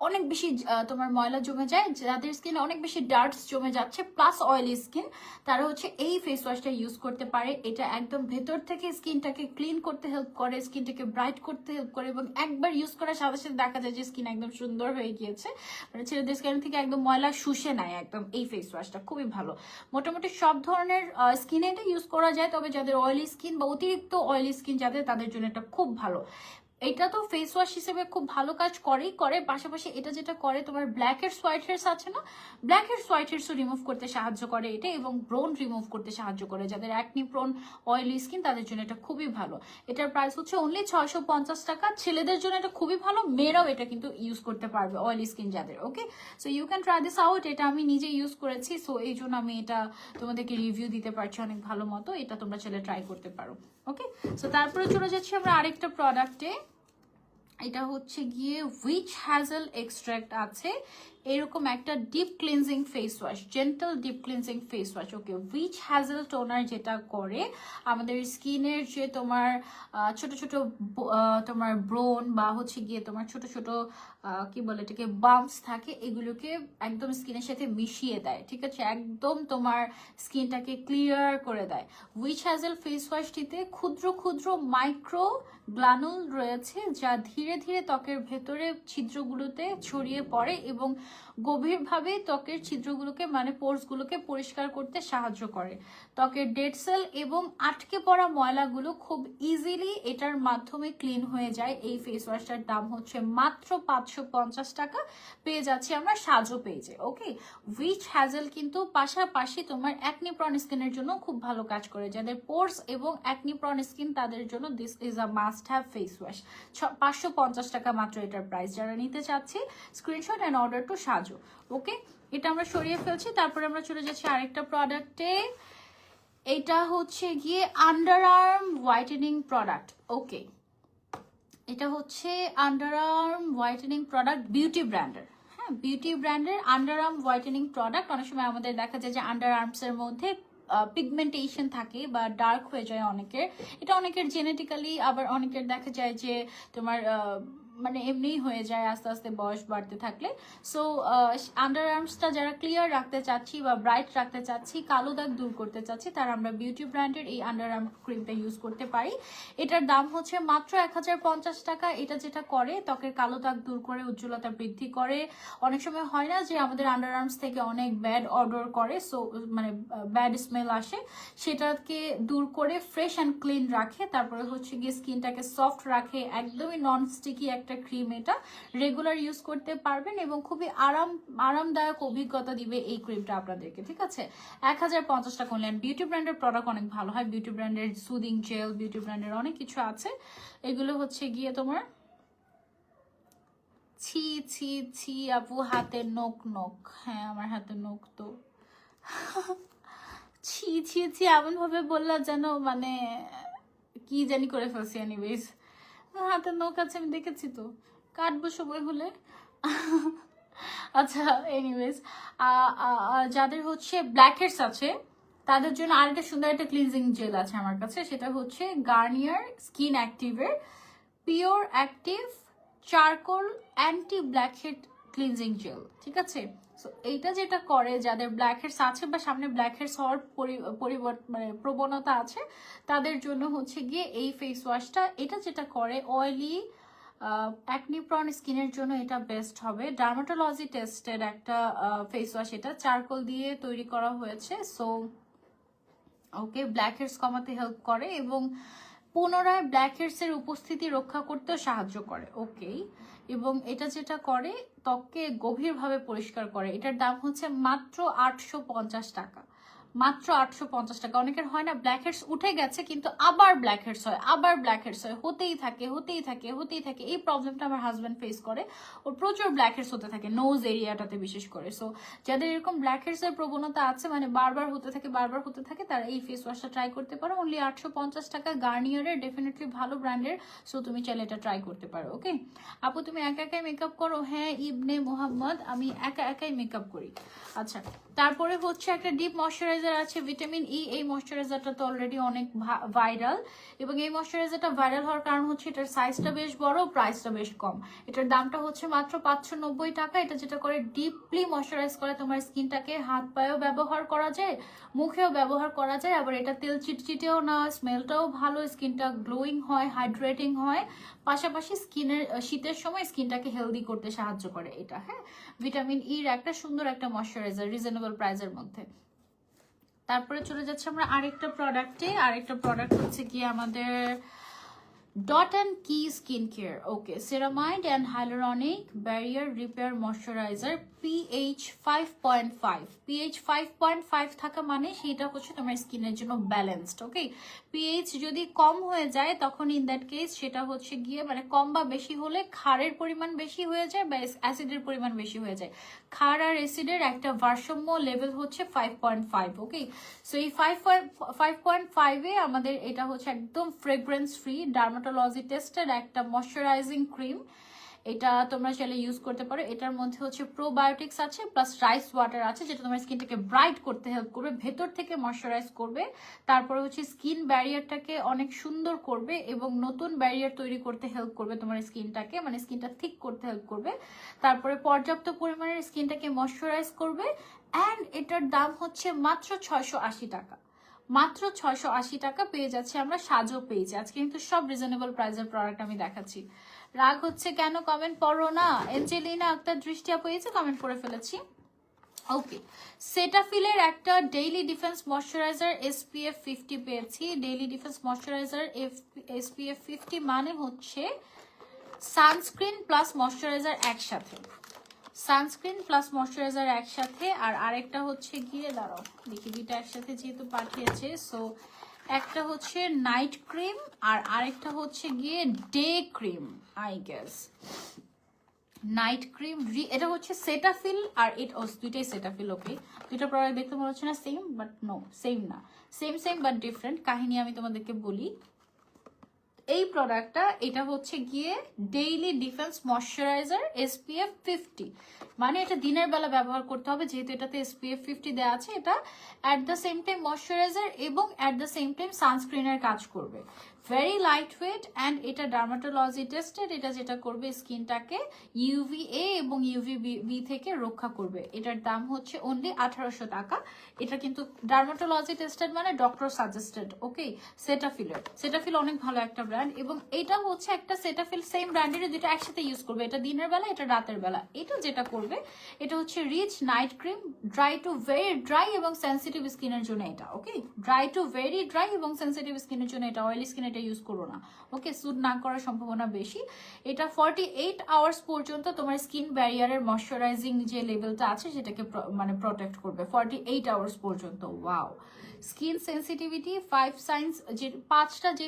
অনেক বেশি তোমার ময়লা জমে যায়, যাদের স্কিনে অনেক বেশি ডার্টস জমে যাচ্ছে প্লাস অয়েলি স্কিন, তারা হচ্ছে এই ফেস ওয়াশটা ইউজ করতে পারে। এটা একদম ভেতর থেকে স্কিনটাকে ক্লিন করতে হেল্প করে, স্কিনটাকে ব্রাইট করতে হেল্প করে, এবং একবার ইউজ করার সাথে সাথে দেখা যায় যে স্কিন একদম সুন্দর হয়ে গিয়েছে। মানে ছেলেদের স্কিন থেকে একদম ময়লা শুষে নেয় একদম এই ফেস ওয়াশটা, খুবই ভালো। মোটামুটি সব ধরনের স্কিনে এটা ইউজ করা যায়, তবে যাদের অয়েলি স্কিন বা অতিরিক্ত অয়েলি স্কিন যাদের, তাদের জন্য এটা খুব ভালো। এটা তো ফেস ওয়াশ হিসেবে খুব ভালো কাজ করে। পাশাপাশি এটা যেটা করে, তোমার ব্ল্যাক হেডস হোয়াইট হেডস আছে না, ব্ল্যাক হেডস হোয়াইট হেডসও রিমুভ করতে সাহায্য করে এটা, এবং ব্রোন রিমুভ করতে সাহায্য করে। যাদের অ্যাকনি প্রোন অয়েলি স্কিন, তাদের জন্য এটা খুবই ভালো। এটার প্রাইস হচ্ছে অনলি 650 টাকা। ছেলেদের জন্য এটা খুবই ভালো, মেয়েরাও এটা কিন্তু ইউজ করতে পারবে অয়েলি স্কিন যাদের। Okay, so you can try this out. এটা আমি নিজে ইউজ করেছি, সো এই জন্য আমি এটা তোমাদেরকে রিভিউ দিতে পারছি অনেক ভালো মতো। এটা তোমরা ছেলে ট্রাই করতে পারো। ওকে, সো তারপরে চলে যাচ্ছি আমরা আরেকটা প্রোডাক্টে। এটা হচ্ছে গিয়ে উইচ হ্যাজেল এক্সট্রাক্ট আছে এরকম একটা deep cleansing face wash, gentle deep cleansing face wash. Okay, witch hazel toner যেটা করে আমাদের স্কিনের যে তোমার ছোট ছোট তোমার ব্রোন বা হচ্ছে গিয়ে তোমার ছোট ছোট কি বলে এটাকে বাম্পস থাকে, এগুলোকে একদম স্কিনের সাথে মিশিয়ে দেয়। ঠিক আছে, একদম তোমার স্কিনটাকে ক্লিয়ার করে দেয়। উইচ হ্যাজেল ফেস ওয়াশটিতে ক্ষুদ্র ক্ষুদ্র মাইক্রো গ্লানুল রয়েছে, যা ধীরে ধীরে ত্বকের ভেতরে ছিদ্রগুলোতে ছড়িয়ে পড়ে এবং গভীরভাবে ত্বকের ছিদ্রগুলোকে মানে পোরসগুলোকে পরিষ্কার করতে সাহায্য করে। ত্বকের ডেড সেল এবং আটকে পড়া ময়লাগুলো খুব ইজিলি এটার মাধ্যমে ক্লিন হয়ে যায়। এই ফেস ওয়াশটার দাম হচ্ছে মাত্র 550 টাকা। পেয়ে যাচ্ছি আমরা সাজো পেজে। ওকে, উইচ হ্যাজেল কিন্তু পাশাপাশি তোমার অ্যাকনি প্রন স্কিনের জন্য খুব ভালো কাজ করে। যাদের পোর্স এবং অ্যাকনি প্রন স্কিন, তাদের জন্য this is a must have face wash. 550 টাকা মাত্র এটার প্রাইস। যারা নিতে চাচ্ছি স্ক্রিনশট অ্যান্ড অর্ডার টু সাজো। ওকে, এটা আমরা সরিয়ে ফেলছি। তারপরে আমরা চলে যাচ্ছি আরেকটা প্রোডাক্টে। এটা হচ্ছে গিয়ে আন্ডার আর্ম হোয়াইটেনিং প্রোডাক্ট। ওকে, এটা হচ্ছে under arm whitening product beauty ব্র্যান্ডের। হ্যাঁ, বিউটি ব্র্যান্ডের আন্ডার আর্ম হোয়াইটেনিং প্রোডাক্ট। অনেক সময় আমাদের দেখা যায় যে আন্ডার আর্মসের মধ্যে পিগমেন্টেশন থাকে বা ডার্ক হয়ে যায় অনেকের। এটা অনেকের জেনেটিক্যালি, আবার অনেকের দেখা যায় যে তোমার মানে এমনিই হয়ে যায় আস্তে আস্তে বয়স বাড়তে থাকলে। সো আন্ডার আর্মসটা যারা ক্লিয়ার রাখতে চাচ্ছি বা ব্রাইট রাখতে চাচ্ছি, কালো দাগ দূর করতে চাচ্ছি, তারা আমরা বিউটি ব্র্যান্ডের এই আন্ডার আর্ম ক্রিমটা ইউজ করতে পারি। এটার দাম হচ্ছে মাত্র 1050 টাকা। এটা যেটা করে, ত্বকের কালো দাগ দূর করে, উজ্জ্বলতা বৃদ্ধি করে। অনেক সময় হয় না যে আমাদের আন্ডার আর্মস থেকে অনেক ব্যাড অডর করে, সো মানে ব্যাড স্মেল আসে, সেটাকে দূর করে ফ্রেশ অ্যান্ড ক্লিন রাখে। তারপরে হচ্ছে গিয়ে স্কিনটাকে সফট রাখে, একদমই নন স্টিকি একটা ক্রিম, এটা রেগুলার ইউজ করতে পারবেন এবং খুবই আরামদায়ক অভিজ্ঞতা দিবে এই ক্রিমটা আপনাদেরকে, ঠিক আছে। 1050 টাকা অনলাইন। বিউটি ব্র্যান্ডের প্রোডাক্ট অনেক ভালো হয়, বিউটি ব্র্যান্ডের সুদিং জেল, বিউটি ব্র্যান্ডের অনেক কিছু আছে। এগুলো হচ্ছে গিয়ে তোমার ছি ছি ছি আপু, হাতের নখ নখ, হ্যাঁ আমার হাতের নখ তো ছি ছি ছি এমন ভাবে বললা যেন মানে কি জানি করে ফেলছি। এনিওয়েজ হাতের নখ আছে, আমি দেখেছি তো, কাটবো সময় হলে। আচ্ছা এনিওয়েজ, যাদের হচ্ছে ব্ল্যাক হেডস আছে তাদের জন্য আরেকটা সুন্দর একটা ক্লিনজিং জেল আছে আমার কাছে, সেটা হচ্ছে গার্নিয়ার স্কিন অ্যাক্টিভের pure active charcoal anti blackhead cleansing gel, ঠিক আছে। সো এইটা যেটা করে যাদের ব্ল্যাক হেডস আছে বা সামনে ব্ল্যাক হেডস হওয়ার মানে প্রবণতা আছে তাদের জন্য হচ্ছে গিয়ে এই ফেস ওয়াশটা, এটা যেটা করে অয়েলি অ্যাকনি প্রন স্কিনের জন্য এটা বেস্ট হবে। ডার্মাটোলজি টেস্টেড একটা ফেস ওয়াশ, এটা চারকোল দিয়ে তৈরি করা হয়েছে। সো ওকে, ব্ল্যাক হেডস কমাতে হেল্প করে এবং পুনরায় ব্ল্যাক হেডস এর উপস্থিতি রক্ষা করতেও সাহায্য করে। ওকে, এবং এটা যেটা করে ত্বককে গভীরভাবে পরিষ্কার করে। এটার দাম হচ্ছে মাত্র 850 টাকা, মাত্র 850 টাকা। অনেকের হয় না ব্ল্যাক হেডস উঠে গেছে কিন্তু আবার ব্ল্যাক হেডস হয়, আবার ব্ল্যাক হেডস হয়, হতেই থাকে হতেই থাকে হতেই থাকে। এই প্রবলেমটা আমার হাজব্যান্ড ফেস করে, ওর প্রচুর ব্ল্যাক হেডস হতে থাকে নোজ এরিয়াটাতে বিশেষ করে। সো যাদের এরকম ব্ল্যাক হেডস এর প্রবণতা আছে, মানে বারবার হতে থাকে, তারা এই ফেস ওয়াশটা ট্রাই করতে পারো। অনলি 850 টাকা, গার্নিয়ারের, ডেফিনেটলি ভালো ব্র্যান্ডের। সো তুমি চাইলে এটা ট্রাই করতে পারো। ওকে আপু, তুমি একা একাই মেকআপ করো? হ্যাঁ ইবনে মোহাম্মদ, আমি একা একাই মেকআপ করি। আচ্ছা, তারপরে হচ্ছে একটা ডিপ ময়শ্চারাইজার আছে ভিটামিন ই। এই ময়শ্চারাইজারটা তো অলরেডি অনেক ভাইরাল, এবং এই ময়শ্চারাইজারটা ভাইরাল হওয়ার কারণ হচ্ছে এটার সাইজটা বেশ বড়, প্রাইসটা বেশ কম। এটার দামটা হচ্ছে মাত্র 590 টাকা। এটা যেটা করে ডিপলি ময়শ্চারাইজ করে তোমার স্কিনটাকে, হাত পায়েও ব্যবহার করা যায়, মুখেও ব্যবহার করা যায়। আবার এটা তেল চিটচিটেও না, স্মেলটাও ভালো, স্কিনটা গ্লোয়িং হয়, হাইড্রেটিং হয়, পাশাপাশি স্কিনের শীতের সময় স্কিনটাকে হেলদি করতে সাহায্য করে এটা। হ্যাঁ, ভিটামিন ইর একটা সুন্দর একটা ময়শ্চারাইজার রিজনেবল প্রাইসের মধ্যে। তারপরে চলে যাচ্ছে আমরা আরেকটা প্রোডাক্টে। আরেকটা প্রোডাক্ট হচ্ছে কি আমাদের ডট অ্যান্ড কি skin care. Okay, ceramide and hyaluronic barrier repair moisturiser, pH 5.5। PH 5.5 থাকা মানে সেটা হচ্ছে তোমার স্কিনের জন্য ব্যালেন্সড। ওকে, পিএইচ যদি কম হয়ে যায় তখন ইন দ্যাট কেস সেটা হচ্ছে গিয়ে মানে কম বা বেশি হলে ক্ষারের পরিমাণ বেশি হয়ে যায় বা অ্যাসিডের পরিমাণ বেশি হয়ে যায়। ক্ষার আর অ্যাসিডের একটা ভারসাম্য লেভেল হচ্ছে 5.5। ওকে, সো এই 5.5 এ আমাদের এটা হচ্ছে একদম ফ্রেগ্রেন্স ফ্রি ডার্মাটোলজি টেস্টেড একটা ময়শ্চারাইজিং ক্রিম। এটা তোমরা চাইলে ইউজ করতে পারো। এটার মধ্যে হচ্ছে প্রোবায়োটিক্স আছে প্লাস রাইস ওয়াটার আছে, যেটা তোমার স্কিনটাকে ব্রাইট করতে হেল্প করবে, ভেতর থেকে ময়শ্চারাইজ করবে। তারপরে হচ্ছে স্কিন ব্যারিয়ারটাকে অনেক সুন্দর করবে এবং নতুন ব্যারিয়ার তৈরি করতে হেল্প করবে তোমার স্কিনটাকে, মানে স্কিনটা থিক করতে হেল্প করবে। তারপরে পর্যাপ্ত পরিমাণের স্কিনটাকে ময়শ্চারাইজ করবে। অ্যান্ড এটার দাম হচ্ছে মাত্র 680 টাকা, মাত্র 680 টাকা পেয়ে যাচ্ছে আমরা সাজো পেয়েছি। আজকে কিন্তু সব রিজনেবল প্রাইসের প্রোডাক্ট আমি দেখাচ্ছি। রাগ হচ্ছে কেন? কমেন্ট পড়ো না। এঞ্জেলিনা আক্তার দৃষ্টি পেয়েছে, কমেন্ট করে ফেলেছি। ওকে, সেটাফিলের একটা ডেইলি ডিফেন্স ময়শ্চারাইজার SPF 50 পেয়েছি। ডেইলি ডিফেন্স ময়শ্চারাইজার SPF 50 মানে হচ্ছে সানস্ক্রিন প্লাস ময়শ্চারাইজার একসাথে, সানস্ক্রিন প্লাস ময়শ্চারাইজার একসাথে। আর আরেকটা হচ্ছে গিয়ে দাঁড়াও দেখি, দুইটা একসাথে যেহেতু পাঠিয়েছে। সো একটা হচ্ছে নাইট ক্রিম আর আরেকটা হচ্ছে গিয়ে day cream, I guess night cream. এটা হচ্ছে সেটাফিল আর দুইটাই সেটাফিল। ওকে, দুইটা প্রোডাক্ট দেখতে মনে হচ্ছে না সেম, বাট নো সেম না, সেম বাট ডিফারেন্ট। কাহিনী আমি তোমাদেরকে বলি। এই প্রোডাক্টটা এটা হচ্ছে গিয়ে ডেইলি ডিফেন্স ময়শ্চারাইজার SPF 50, মানে এটা দিনের বেলা ব্যবহার করতে হবে যেহেতু এটাতে SPF 50 দেওয়া আছে। এটা at the same time moisturiser এবং অ্যাট দ্য সেম টাইম সানস্ক্রিনের কাজ করবে। ভেরি লাইট ওয়েট অ্যান্ড এটা ডার্মাটোলজি টেস্টেড। এটা যেটা করবে স্কিনটাকে UVA এবং UVB থেকে রক্ষা করবে। এটার দাম হচ্ছে অনলি 1800 টাকা। এটা কিন্তু ডার্মাটোলজি টেস্টেড মানে ডক্টর সাজেস্টেড। ওকে, সেটাফিল অনেক ভালো একটা ব্র্যান্ড এবং এটা হচ্ছে একটা সেটাফিল সেম ব্র্যান্ডের দুটো একসাথে ইউজ করবে। এটা দিনের বেলা, এটা রাতের বেলা। এটা যেটা করবে এটা হচ্ছে rich night cream, dry to very dry এবং সেন্সিটিভ স্কিনের জন্য এটা। Okay, dry to very dry এবং সেন্সিটিভ স্কিনের জন্য এটা, অয়েলি স্কিনের এটা ইউজ করো না, ওকে? স্যুট না করার সম্ভাবনা বেশি। এটা 48 আওয়ার্স পর্যন্ত তোমার স্কিন ব্যারিয়ারের ময়শ্চারাইজিং যে লেভেলটা আছে সেটাকে মানে প্রোটেক্ট করবে 48 আওয়ার্স পর্যন্ত। ওয়াও! স্কিন সেন্সিটিভিটি 5 সাইন্স, যে 5টা যে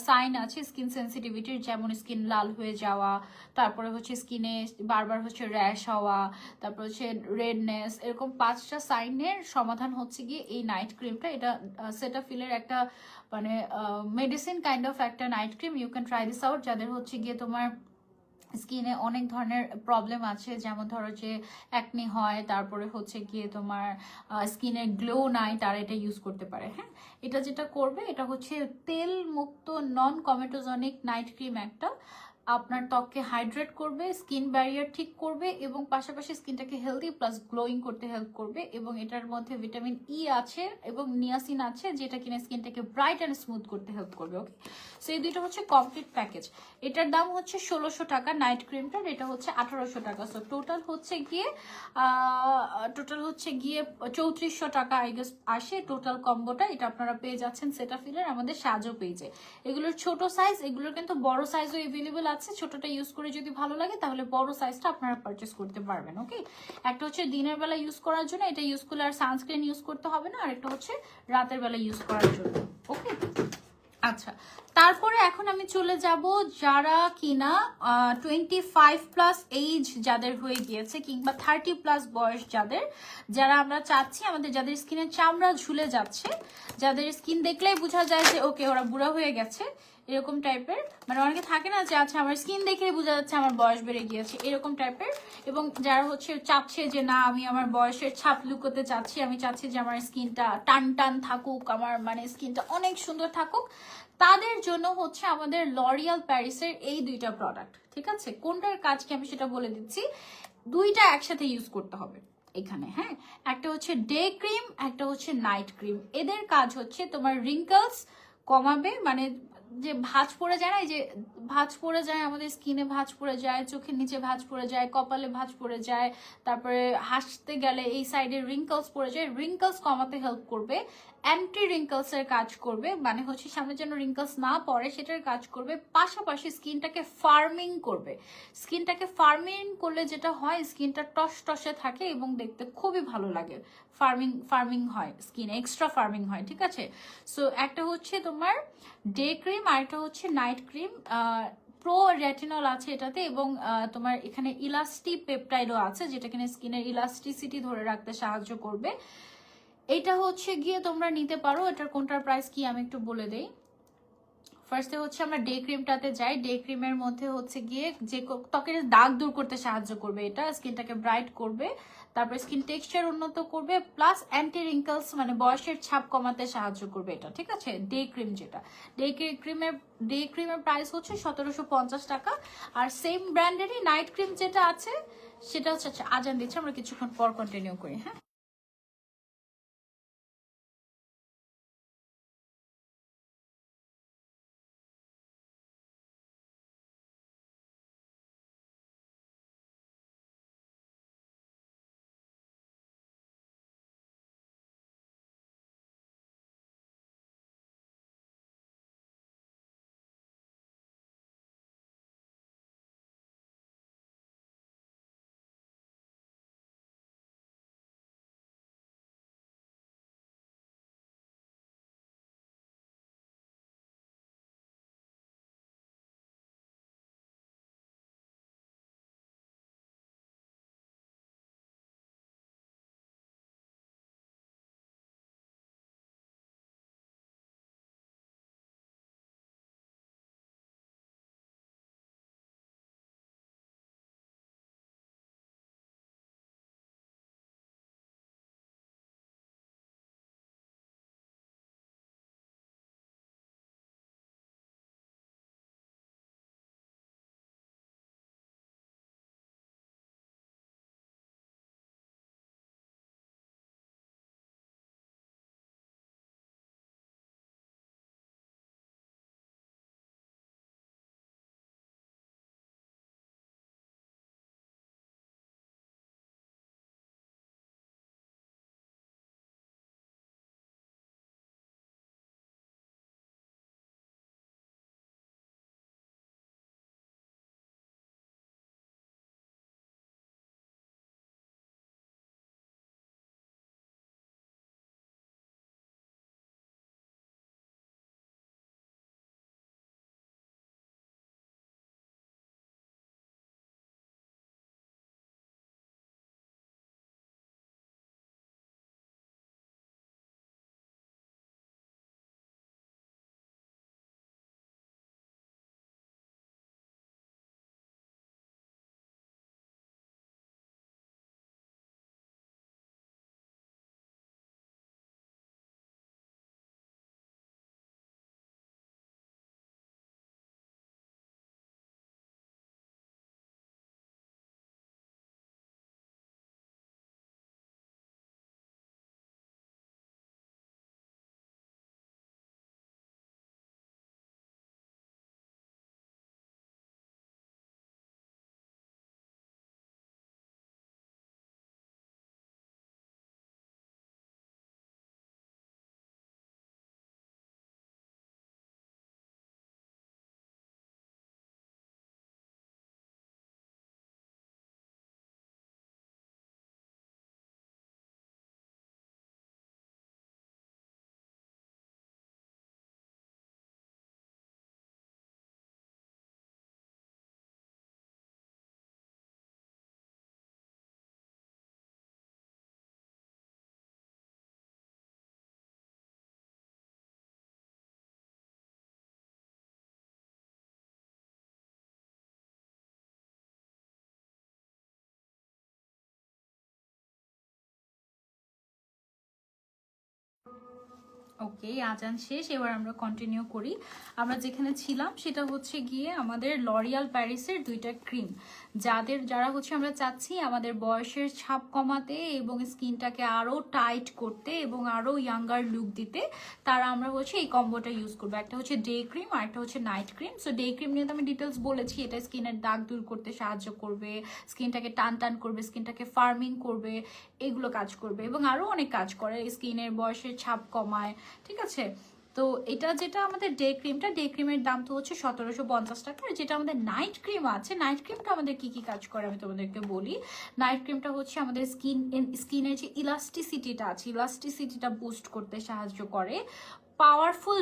সাইন আছে স্কিন সেন্সিটিভিটির, যেমন স্কিন লাল হয়ে যাওয়া, তারপরে হচ্ছে স্কিনে বারবার হচ্ছে র্যাশ হওয়া, তারপর হচ্ছে রেডনেস, এরকম 5টা সাইনের সমাধান হচ্ছে গিয়ে এই নাইট ক্রিমটা। এটা সেটাফিলের একটা মানে মেডিসিন কাইন্ড অফ একটা night cream. You can try this out যাদের হচ্ছে গিয়ে তোমার স্কিনে অনেক ধরনের প্রবলেম আছে, যেমন ধরো যে অ্যাকনি হয়, তারপরে হচ্ছে গিয়ে তোমার স্কিনের গ্লো নাই, তারা এটা ইউজ করতে পারে। হ্যাঁ, এটা যেটা করবে এটা হচ্ছে তেল মুক্ত নন কমেটোজনিক নাইট ক্রিম একটা, আপনার ত্বককে হাইড্রেট করবে, স্কিন ব্যারিয়ার ঠিক করবে এবং পাশাপাশি স্কিনটাকে হেলদি প্লাস গ্লোয়িং করতে হেল্প করবে। এবং এটার মধ্যে ভিটামিন ই আছে এবং নিয়াসিন আছে, যেটা কিনা স্কিনটাকে ব্রাইট অ্যান্ড স্মুথ করতে হেল্প করবে। ওকে, সো এই দুইটা হচ্ছে কমপ্লিট প্যাকেজ। এটার দাম হচ্ছে 1600 টাকা নাইট ক্রিমটার, এটা হচ্ছে 1800 টাকা। সো টোটাল হচ্ছে গিয়ে 3400 টাকা আই গেস আসে টোটাল কম্বোটা। এটা আপনারা পেয়ে যাচ্ছেন সেটাফিলের আমাদের সাজো পেজে। এগুলোর ছোট সাইজ, এগুলোর কিন্তু বড় সাইজও এভেলেবেল আছে। ছোটটা ইউজ করে যদি ভালো লাগে তাহলে বড় সাইজটা আপনারা পারচেস করতে পারবেন। ওকে, একটা হচ্ছে দিনের বেলা ইউজ করার জন্য, এটা ইউজ করলে আর সানস্ক্রিন ইউজ করতে হবে না, আর একটা হচ্ছে রাতের বেলা ইউজ করার জন্য। ওকে, আচ্ছা, তারপরে এখন আমি চলে যাব যারা কিনা 25+ এইজ যাদের হয়ে গিয়েছে, কিংবা 30+ বয়স যাদের, যারা আমরা চাচ্ছি আমাদের যাদের স্কিনের চামড়া ঝুলে যাচ্ছে, যাদের স্কিন দেখলেই বোঝা যায় যে ওকে ওরা বুড়া হয়ে গেছে, এরকম টাইপের। মানে অনেকে থাকে না যে আচ্ছা আমার স্কিন দেখেই বোঝা যাচ্ছে আমার বয়স বেড়ে গিয়েছে, এরকম টাইপের। এবং যারা হচ্ছে চাচ্ছে যে না আমি আমার বয়সের ছাপ লুকোতে চাচ্ছি, আমি চাচ্ছি যে আমার স্কিনটা টান টান থাকুক, আমার মানে স্কিনটা অনেক সুন্দর থাকুক, তাদের জন্য হচ্ছে আমাদের লরিয়াল প্যারিসের এই দুইটা প্রোডাক্ট। ঠিক আছে, কোনটার কাজ কি আমি সেটা বলে দিচ্ছি। দুইটা একসাথে ইউজ করতে হবে এখানে। হ্যাঁ, একটা হচ্ছে ডে ক্রিম, একটা হচ্ছে নাইট ক্রিম। এদের কাজ হচ্ছে তোমার রিঙ্কলস কমাবে, মানে যে ভাঁজ পড়ে যায় না, এই যে ভাঁজ পড়ে যায় আমাদের স্কিনে, ভাঁজ পড়ে যায় চোখের নিচে, ভাঁজ পড়ে যায় কপালে, ভাঁজ পড়ে যায়, তারপরে হাসতে গেলে এই সাইডে রিঙ্কলস পড়ে যায়, রিঙ্কলস কমাতে হেল্প করবে। অ্যান্টি রিঙ্কলস এর কাজ করবে, মানে হচ্ছে সামনে যেন রিঙ্কলস না পড়ে সেটার কাজ করবে। পাশাপাশি স্কিনটাকে ফার্মিং করবে। স্কিনটাকে ফার্মিং করলে যেটা হয় স্কিনটা টস টসে থাকে এবং দেখতে খুবই ভালো লাগে। ফার্মিং হয় স্কিন, এক্সট্রা ফার্মিং হয়। ঠিক আছে, সো একটা হচ্ছে তোমার ডে ক্রিম আর একটা হচ্ছে নাইট ক্রিম। প্রো রেটিনল আছে এটাতে, এবং তোমার এখানে ইলাস্টি পেপটাইডও আছে, যেটা কিনা স্কিনের ইলাস্টিসিটি ধরে রাখতে সাহায্য করবে। এটা হচ্ছে গিয়ে তোমরা নিতে পারো। এটার কোনটার প্রাইস কি আমি একটু বলে দেই। ফার্স্টে হচ্ছে আমরা ডে ক্রিমটাতে যাই। ডে ক্রিমের মধ্যে হচ্ছে গিয়ে যে ত্বকের দাগ দূর করতে সাহায্য করবে, এটা স্কিনটাকে ব্রাইট করবে, তারপর স্কিন টেক্সচার উন্নত করবে, প্লাস অ্যান্টি রিঙ্কলস মানে বয়সের ছাপ কমাতে সাহায্য করবে এটা। ঠিক আছে, ডে ক্রিম যেটা, ডে ক্রিমের প্রাইস হচ্ছে 1750 টাকা। আর সেম ব্র্যান্ডেরই নাইট ক্রিম যেটা আছে সেটা হচ্ছে, আচ্ছা আজান দিচ্ছে, আমরা কিছুক্ষণ পর কন্টিনিউ করি। হ্যাঁ। ওকে, আজান শেষ, এবার আমরা কন্টিনিউ করি। আমরা যেখানে ছিলাম সেটা হচ্ছে গিয়ে আমাদের লরিয়াল প্যারিসের দুইটা ক্রিম, যারা হচ্ছে আমরা চাচ্ছি আমাদের বয়সের ছাপ কমাতে এবং স্কিনটাকে আরও টাইট করতে এবং আরও ইয়াঙ্গার লুক দিতে, তারা আমরা হচ্ছে এই কম্বোটা ইউজ করবো। একটা হচ্ছে ডে ক্রিম আর একটা হচ্ছে night cream. So day cream নিয়ে তো আমি ডিটেলস বলেছি, এটা স্কিনের দাগ দূর করতে সাহায্য করবে, স্কিনটাকে টান টান করবে, স্কিনটাকে ফার্মিং করবে, এগুলো কাজ করবে এবং আরও অনেক কাজ করে, স্কিনের বয়সের ছাপ কমায়, ঠিক আছে। তো এটা যেটা আমাদের ডে ক্রিমটা, ডে ক্রিমের দাম তো হচ্ছে 1750 টাকা। আর যেটা আমাদের নাইট ক্রিম আছে, নাইট ক্রিমটা আমাদের কি কি কাজ করে আমি তোমাদেরকে বলি। নাইট ক্রিমটা হচ্ছে আমাদের স্কিনের যে ইলাস্টিসিটিটা আছে, ইলাস্টিসিটিটা বুস্ট করতে সাহায্য করে। Powerful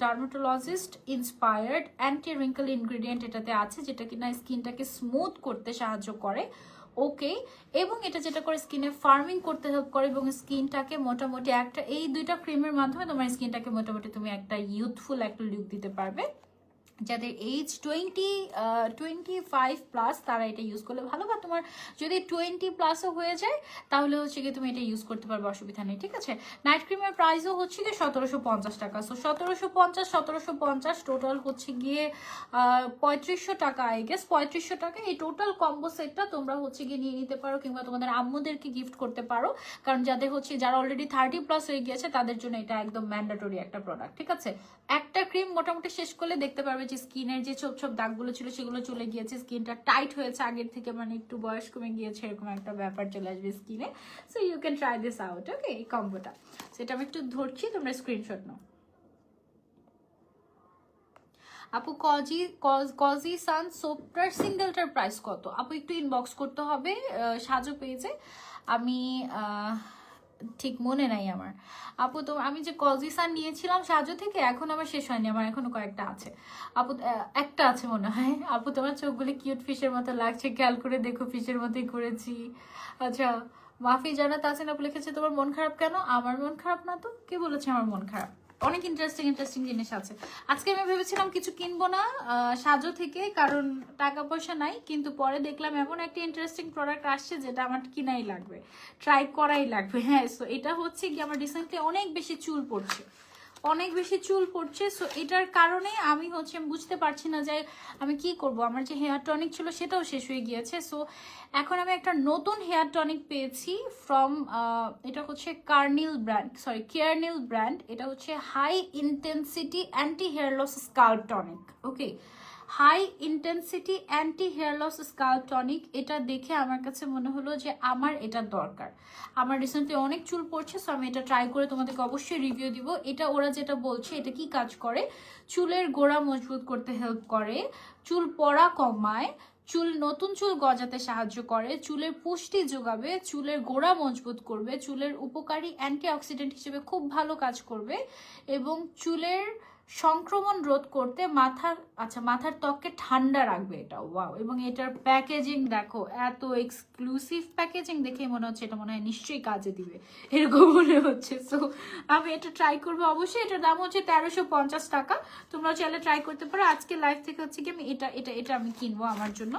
dermatologist inspired anti wrinkle ingredient এটাতে আছে, যেটা কিনা স্কিনটাকে স্মুথ করতে সাহায্য করে। ওকে, এবং এটা যেটা করে স্কিনে ফার্মিং করতে হেল্প করে এবং স্কিনটাকে মোটামুটি একটা, এই দুইটা ক্রিমের মাধ্যমে তোমার স্কিনটাকে মোটামুটি তুমি একটা ইউথফুল একটা লুক দিতে পারবে। যাদের এজ 25+ তারা এটা ইউজ করলে ভালো, বা তোমার যদি 20+ও হয়ে যায় তাহলে হচ্ছে কি তুমি এটা ইউজ করতে পারবে, অসুবিধা নেই, ঠিক আছে। নাইট ক্রিমের প্রাইসও হচ্ছে গিয়ে 1750 টাকা। সো 1750 টোটাল হচ্ছে গিয়ে 3500 টাকা, আই গেস 3500 টাকা। এই টোটাল কম্বো সেটটা তোমরা হচ্ছে গিয়ে নিয়ে নিতে পারো, কিংবা তোমাদের আম্মুদেরকে গিফট করতে পারো, কারণ যারা অলরেডি 30+ হয়ে গিয়েছে তাদের জন্য এটা একদম ম্যান্ডেটরি একটা প্রোডাক্ট, ঠিক আছে। একটা ক্রিম মোটামুটি শেষ করলে দেখতে পারবে যে স্কিনের যে ছোপ ছোপ দাগগুলো ছিল সেগুলো চলে গিয়েছে, স্কিনটা টাইট হয়েছে আগের থেকে, মানে একটু বয়স কমে গিয়েছে, এরকম একটা ব্যাপার চলে আসবে স্কিনে। So you can try this out, okay, এই কম্বোটা। সেটা আমি একটু ধরছি, তোমরা স্ক্রিনশট নাও। আপু কজি সান সোপটার সিঙ্গেলটার প্রাইস কত? আপু একটু ইনবক্স করতে হবে সাজো পেজে, আমি ঠিক মনে নাই আমার। আপু তো আমি যে কজিসান নিয়েছিলাম সাজো থেকে, এখন আমার শেষ হয়নি, আমার এখনো কয়েকটা আছে। আপু একটা আছে মনে হয়। আপু তোমার চোখগুলি কিউট ফিশের মতো লাগছে, খেয়াল করে দেখো, ফিশের মতোই করেছি। আচ্ছা, মাফি জানাত আছেন আপু লিখেছে তোমার মন খারাপ কেন? আমার মন খারাপ না তো, কে বলেছে আমার মন খারাপ? অনেক ইন্টারেস্টিং জিনিস আছে। আজকে আমি ভেবেছিলাম কিছু কিনবো না সাজো থেকে, কারণ টাকা পয়সা নাই, কিন্তু পরে দেখলাম এমন একটা ইন্টারেস্টিং প্রোডাক্ট আসছে যেটা আমার কিনাই লাগবে, ট্রাই করাই লাগবে। হ্যাঁ, সো এটা হচ্ছে কি আমার রিসেন্টলি অনেক বেশি চুল পড়ছে, সো এটার কারণে আমি বুঝতে পারছি না যে আমি কি করব। আমার যে হেয়ার টনিক ছিল সেটাও শেষ হয়ে গিয়েছে, সো এখন আমি একটা নতুন হেয়ার টনিক পেয়েছি ফ্রম, এটা হচ্ছে কেয়ারনিল ব্র্যান্ড। এটা হচ্ছে high intensity anti hair loss scalp tonic. Okay, high intensity anti hair loss scalp tonic, এটা দেখে আমার কাছে মনে হলো যে আমার এটা দরকার। আমার রিসেন্টলি অনেক চুল পড়ছে, সো আমি এটা ট্রাই করে তোমাদেরকে অবশ্যই রিভিউ দিব। এটা ওরা যেটা বলছে, এটা কি কাজ করে, চুলের গোড়া মজবুত করতে হেল্প করে, চুল পড়া কমায়, নতুন চুল গজাতে সাহায্য করে, চুলের পুষ্টি যোগাবে, চুলের গোড়া মজবুত করবে, চুলের উপকারী অ্যান্টিঅক্সিডেন্ট হিসেবে খুব ভালো কাজ করবে এবং চুলের সংক্রমণ রোধ করতে মাথার ত্বককে ঠান্ডা রাখবে এটা। ওয়াও! এবং এটার প্যাকেজিং দেখো, এত এক্সক্লুসিভ প্যাকেজিং, দেখে মনে হচ্ছে এটা মনে হয় নিশ্চয়ই কাজে দিবে, এরকম মনে হচ্ছে। সো আমি এটা ট্রাই করবো অবশ্যই। এটার দাম হচ্ছে 1350 টাকা, তোমরা চাইলে ট্রাই করতে পারো। আজকে লাইভ থেকে হচ্ছে কি আমি এটা আমি কিনবো আমার জন্য,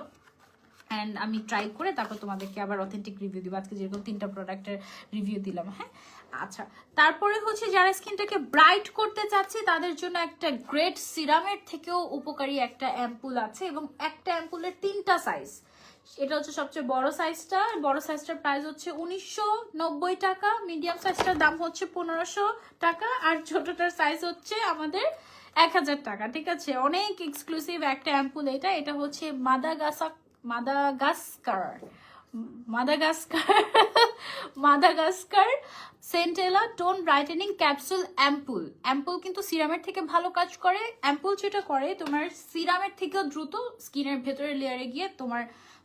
অ্যান্ড আমি ট্রাই করে তারপর তোমাদেরকে আবার অথেন্টিক রিভিউ দিব। আজকে যেরকম 3টা প্রোডাক্টের রিভিউ দিলাম। হ্যাঁ, আচ্ছা, তারপরে হচ্ছে যারা স্কিনটাকে ব্রাইট করতে চাচ্ছে তাদের জন্য একটা গ্রেট সিরামের থেকেও উপকারী একটা অ্যাম্পুল আছে, এবং একটা অ্যাম্পুলের 3টা সাইজ। এটা হচ্ছে সবচেয়ে বড় সাইজটার প্রাইস হচ্ছে 1990 টাকা, মিডিয়াম সাইজটার দাম হচ্ছে 1500 টাকা, আর ছোটটার সাইজ হচ্ছে আমাদের 1000 টাকা, ঠিক আছে। অনেক এক্সক্লুসিভ একটা অ্যাম্পুল এটা হচ্ছে Madagascar centella tone brightening capsule ampoule কিন্তু সিরামের থেকে ভালো কাজ করে। অ্যাম্পুল যেটা করে তোমার সিরামের থেকেও দ্রুত স্কিনের ভেতরে লেয়ারে গিয়ে তোমার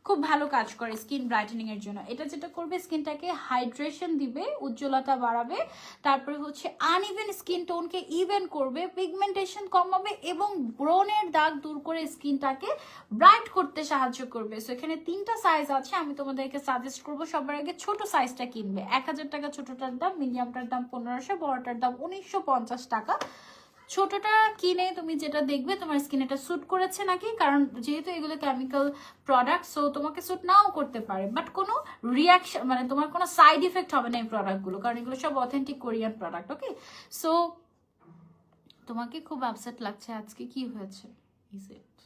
খুব ভালো কাজ করে স্কিন ব্রাইটেনিং এর জন্য। এটা যেটা করবে স্কিনটাকে হাইড্রেশন দিবে, উজ্জ্বলতা বাড়াবে, তারপরে হচ্ছে আনইভেন স্কিন টোনকে ইভেন করবে, পিগমেন্টেশন কমাবে এবং ব্রনের দাগ দূর করে স্কিনটাকে ব্রাইট করতে সাহায্য করবে। সো এখানে 3টা সাইজ আছে, আমি তোমাদেরকে সাজেস্ট করবো সবার আগে ছোট সাইজটা কিনবে। 1000 টাকা ছোটটার দাম, মিডিয়ামটার দাম 1500, বড়টার দাম 1950 টাকা। ছোটটা কিনে তুমি যেটা দেখবে তোমার স্কিন এটা স্যুট করেছে নাকি, কারণ যেহেতু এগুলো কেমিক্যাল প্রোডাক্ট, সো তোমাকে স্যুট নাও করতে পারে, বাট কোনো রিয়াকশন মানে তোমার কোনো সাইড ইফেক্ট হবে না এই প্রোডাক্টগুলো, কারণ এগুলো সব অথেন্টিক কোরিয়ান প্রোডাক্ট। ওকে, সো তোমাকে খুব আপসেট লাগছে আজকে, কি হয়েছে? ইজ ইট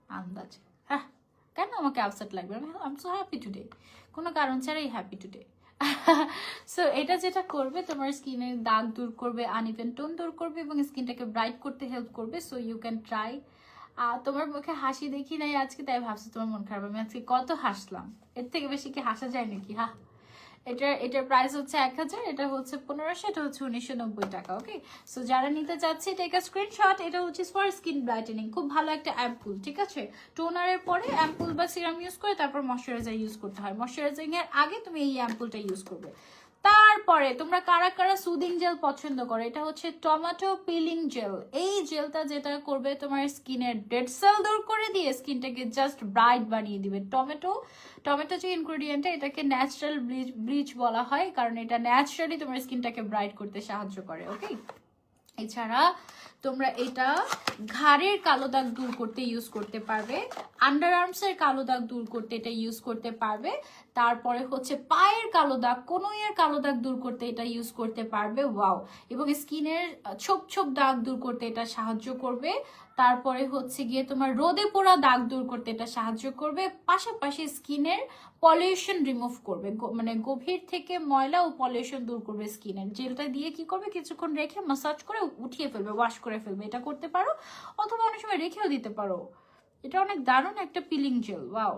আন্দাজ? হ্যাঁ, কেন আমাকে আপসেট লাগবে? I am so happy today, কোনো কারণ ছাড়াই হ্যাপি টুডে। সো এটা যেটা করবে তোমার স্কিনের দাগ দূর করবে, আনইভেন টোন দূর করবে এবং স্কিনটাকে ব্রাইট করতে হেল্প করবে। So you can try. তোমার মুখে হাসি দেখি নাই আজকে, তাই ভাবছি তোমার মন খারাপ। আমি আজকে কত হাসলাম, এর থেকে বেশি কি হাসা যায় নাকি? হ্যাঁ, এটার প্রাইস হচ্ছে 1000, এটা হচ্ছে 1500, এটা হচ্ছে 1990 টাকা। ওকে, সো যারা নিতে চাচ্ছে টেক আ স্ক্রিনশট। এটা হচ্ছে ফর স্কিন ব্রাইটেনিং, খুব ভালো একটা অ্যাম্পুল, ঠিক আছে? টোনারের পরে অ্যাম্পুল বা সিরাম ইউজ করে তারপর ময়শ্চারাইজার ইউজ করতে হয়। ময়শ্চারাইজিং এর আগে তুমি এই অ্যাম্পুলটা ইউজ করবে। তারপরে তোমরা কারা কারা সুদিং জেল পছন্দ করো, এটা হচ্ছে টমেটো পিলিং জেল। এই জেলটা যেটা করবে তোমার স্কিনের ডেড সেল দূর করে দিয়ে স্কিনটাকে জাস্ট ব্রাইট বানিয়ে দিবে। টমেটো যে ইনগ্রেডিয়েন্টটা, এটাকে ন্যাচারাল ব্লিচ বলা হয়, কারণ এটা ন্যাচারালি তোমার স্কিনটাকে ব্রাইট করতে সাহায্য করে। ওকে, এছাড়া তোমরা এটা ঘাড়ের কালো দাগ দূর করতে ইউজ করতে পারবে, আন্ডার আর্মসের কালো দাগ দূর করতে এটা ইউজ করতে পারবে, তারপরে হচ্ছে পায়ের কালো দাগ, কনুইয়ের কালো দাগ দূর করতে এটা ইউজ করতে পারবে। ওয়াও, এবং স্কিনের ছোপ ছোপ দাগ দূর করতে এটা সাহায্য করবে। তারপরে হচ্ছে গিয়ে তোমার রোদে পোড়া দাগ দূর করতে এটা সাহায্য করবে, পাশাপাশি স্কিনের পলিউশন রিমুভ করবে, মানে গভীর থেকে ময়লা ও পলিউশন দূর করবে স্কিনের। জেলটা দিয়ে কি করবে, কিছুক্ষণ রেখে মাসাজ করে উঠিয়ে ফেলবে, ওয়াশ করে ফেলবে। এটা করতে পারো, অথবা অনেক সময় রেখেও দিতে পারো। এটা অনেক দারুণ একটা peeling gel. Wow,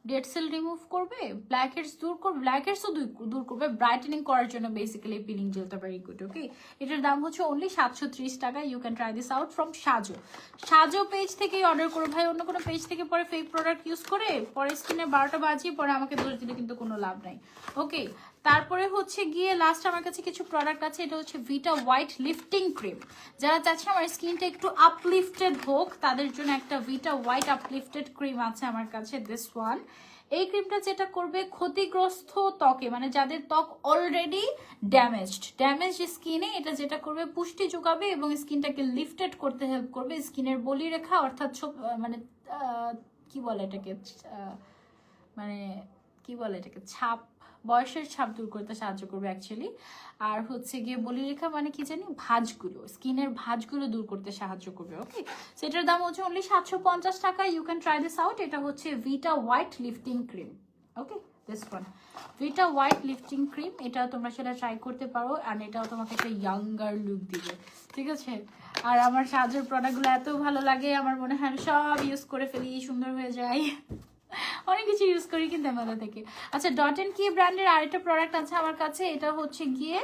dead cell remove করবে, ব্ল্যাক হেডস দূর করবে, ব্ল্যাক হেডসও দূর করবে, ব্রাইটেনিং করার জন্য বেসিক্যালি পিলিং জেলটা ভেরি গুড। ওকে, এটার দাম হচ্ছে অনলি 730 টাকা। You can try this out from Sajo page থেকেই অর্ডার করো ভাই, অন্য কোনো পেজ থেকে পরে ফেক প্রোডাক্ট ইউজ করে পরে স্কিনে 12টা বাজিয়ে পরে আমাকে দোষ দিলে কিন্তু কোনো লাভ নাই। ওকে, তারপরে হচ্ছে গিয়ে লাস্ট আমার কাছে কিছু প্রোডাক্ট আছে, এটা হচ্ছে ভিটা হোয়াইট লিফটিং ক্রিম। যারা চাচ্ছে আমার স্কিনটা একটু আপলিফটেড হোক তাদের জন্য একটা ভিটা হোয়াইট আপলিফটেড ক্রিম আছে আমার কাছে, দিস ওয়ান। এই ক্রিমটা যেটা করবে ক্ষতিগ্রস্ত ত্বকে, মানে যাদের ত্বক অলরেডি ড্যামেজড স্কিনে, এটা যেটা করবে পুষ্টি যোগাবে এবং স্কিনটাকে লিফটেড করতে হেল্প করবে। স্কিনের বলি রেখা অর্থাৎ মানে কি বলে এটাকে, মানে কি বলে এটাকে, ছাপ, বয়সের ছাপ দূর করতে সাহায্য করবে অ্যাকচুয়ালি। আর হচ্ছে গিয়ে বলিরেখা মানে কি জানি, ভাঁজগুলো, স্কিনের ভাঁজগুলো দূর করতে সাহায্য করবে। ওকে, সেটার দাম হচ্ছে অনলি 750 টাকা। You can try this out. এটা হচ্ছে Vita white lifting cream. Okay, this one Vita white lifting cream, এটা তোমরা সেটা ট্রাই করতে পারো, আর এটাও তোমাকে একটা ইয়াঙ্গার লুক দিবে, ঠিক আছে? আর আমার সাজের প্রোডাক্টগুলো এত ভালো লাগে, আমার মনে হয় আমি সব ইউজ করে ফেলি, সুন্দর হয়ে যায়। অনেক কিছু ইউজ করি কিন্তু আমাদের থেকে। আচ্ছা, ডট এন্ড কি ব্র্যান্ডের আরেকটা প্রোডাক্ট আছে আমার কাছে, এটা হচ্ছে গিয়ে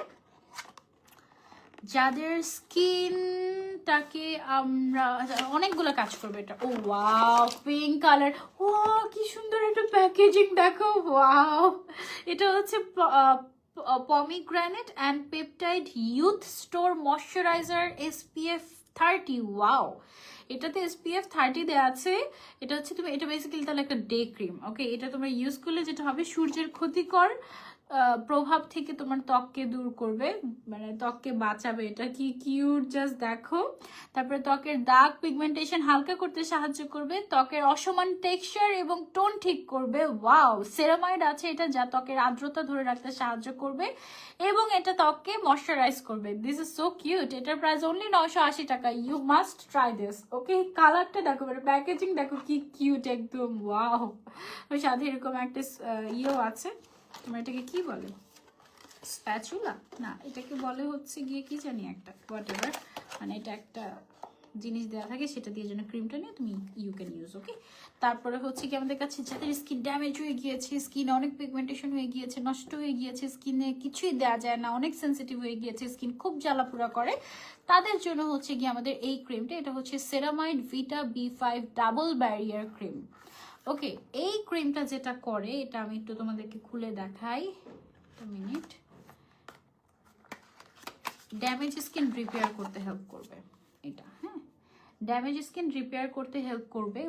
যাদের স্কিনটাকে আমরা অনেকগুলো কাজ করবে এটা। ও ওয়াও, পিঙ্ক কালার, ও কি সুন্দর একটা প্যাকেজিং দেখো, ওয়াও। এটা হচ্ছে pomegranate and peptide youth store moisturiser SPF 30। Wow, এটাতে SPF 30 দেওয়া আছে। এটা হচ্ছে তুমি, এটা বেসিক্যালি তাহলে একটা ডে ক্রিম। ওকে, এটা তোমরা ইউজ করলে যেটা হবে, সূর্যের ক্ষতিকর প্রভাব থেকে তোমার ত্বককে দূর করবে, মানে ত্বককে বাঁচাবে। এটা কি কিউট, জাস্ট দেখো। তারপরে ত্বকের দাগ পিগমেন্টেশন হালকা করতে সাহায্য করবে, ত্বকের অসমান টেক্সচার এবং টোন ঠিক করবে। ওয়াও, সেরামাইড আছে এটা, যা ত্বকের আর্দ্রতা ধরে রাখতে সাহায্য করবে এবং এটা ত্বককে ময়শ্চারাইজ করবে। This is so cute. এটার প্রাইস অনলি 980 টাকা। You must try this. Okay, কালারটা দেখো, মানে প্যাকেজিং দেখো কি কিউট একদম। ওয়াও, ওর সাথে এরকম একটা ইয়েও আছে, তোমার এটাকে কি বলে, স্প্যাচুলা না, এটাকে বলে হচ্ছে গিয়ে কি জানি একটা, হোয়াট এভার, মানে এটা একটা জিনিস দেওয়া থাকে, সেটা দিয়ে যেন ক্রিমটা নিয়ে তুমি ইউ ক্যান ইউজ। ওকে, তারপরে হচ্ছে কি আমাদের কাছে যাদের স্কিন ড্যামেজ হয়ে গিয়েছে, স্কিনে অনেক পিগমেন্টেশন হয়ে গিয়েছে, নষ্ট হয়ে গিয়েছে, স্কিনে কিছুই দেওয়া যায় না, অনেক সেন্সিটিভ হয়ে গিয়েছে, স্কিন খুব জ্বালাপুরা করে, তাদের জন্য হচ্ছে গিয়ে আমাদের এই ক্রিমটা। এটা হচ্ছে সেরামাইড ভিটা B5 ডাবল ব্যারিয়ার ক্রিম। ওকে, এই ক্রিমটা যেটা করে, এটা আমি একটু তোমাদেরকে খুলে দেখাই, একটা মিনিট। ড্যামেজ স্কিন রিপেয়ার করতে হেল্প করবে এটা, হ্যাঁ। ড্যামেজ স্কিন রিপেয়ার করতে হেল্প করবে,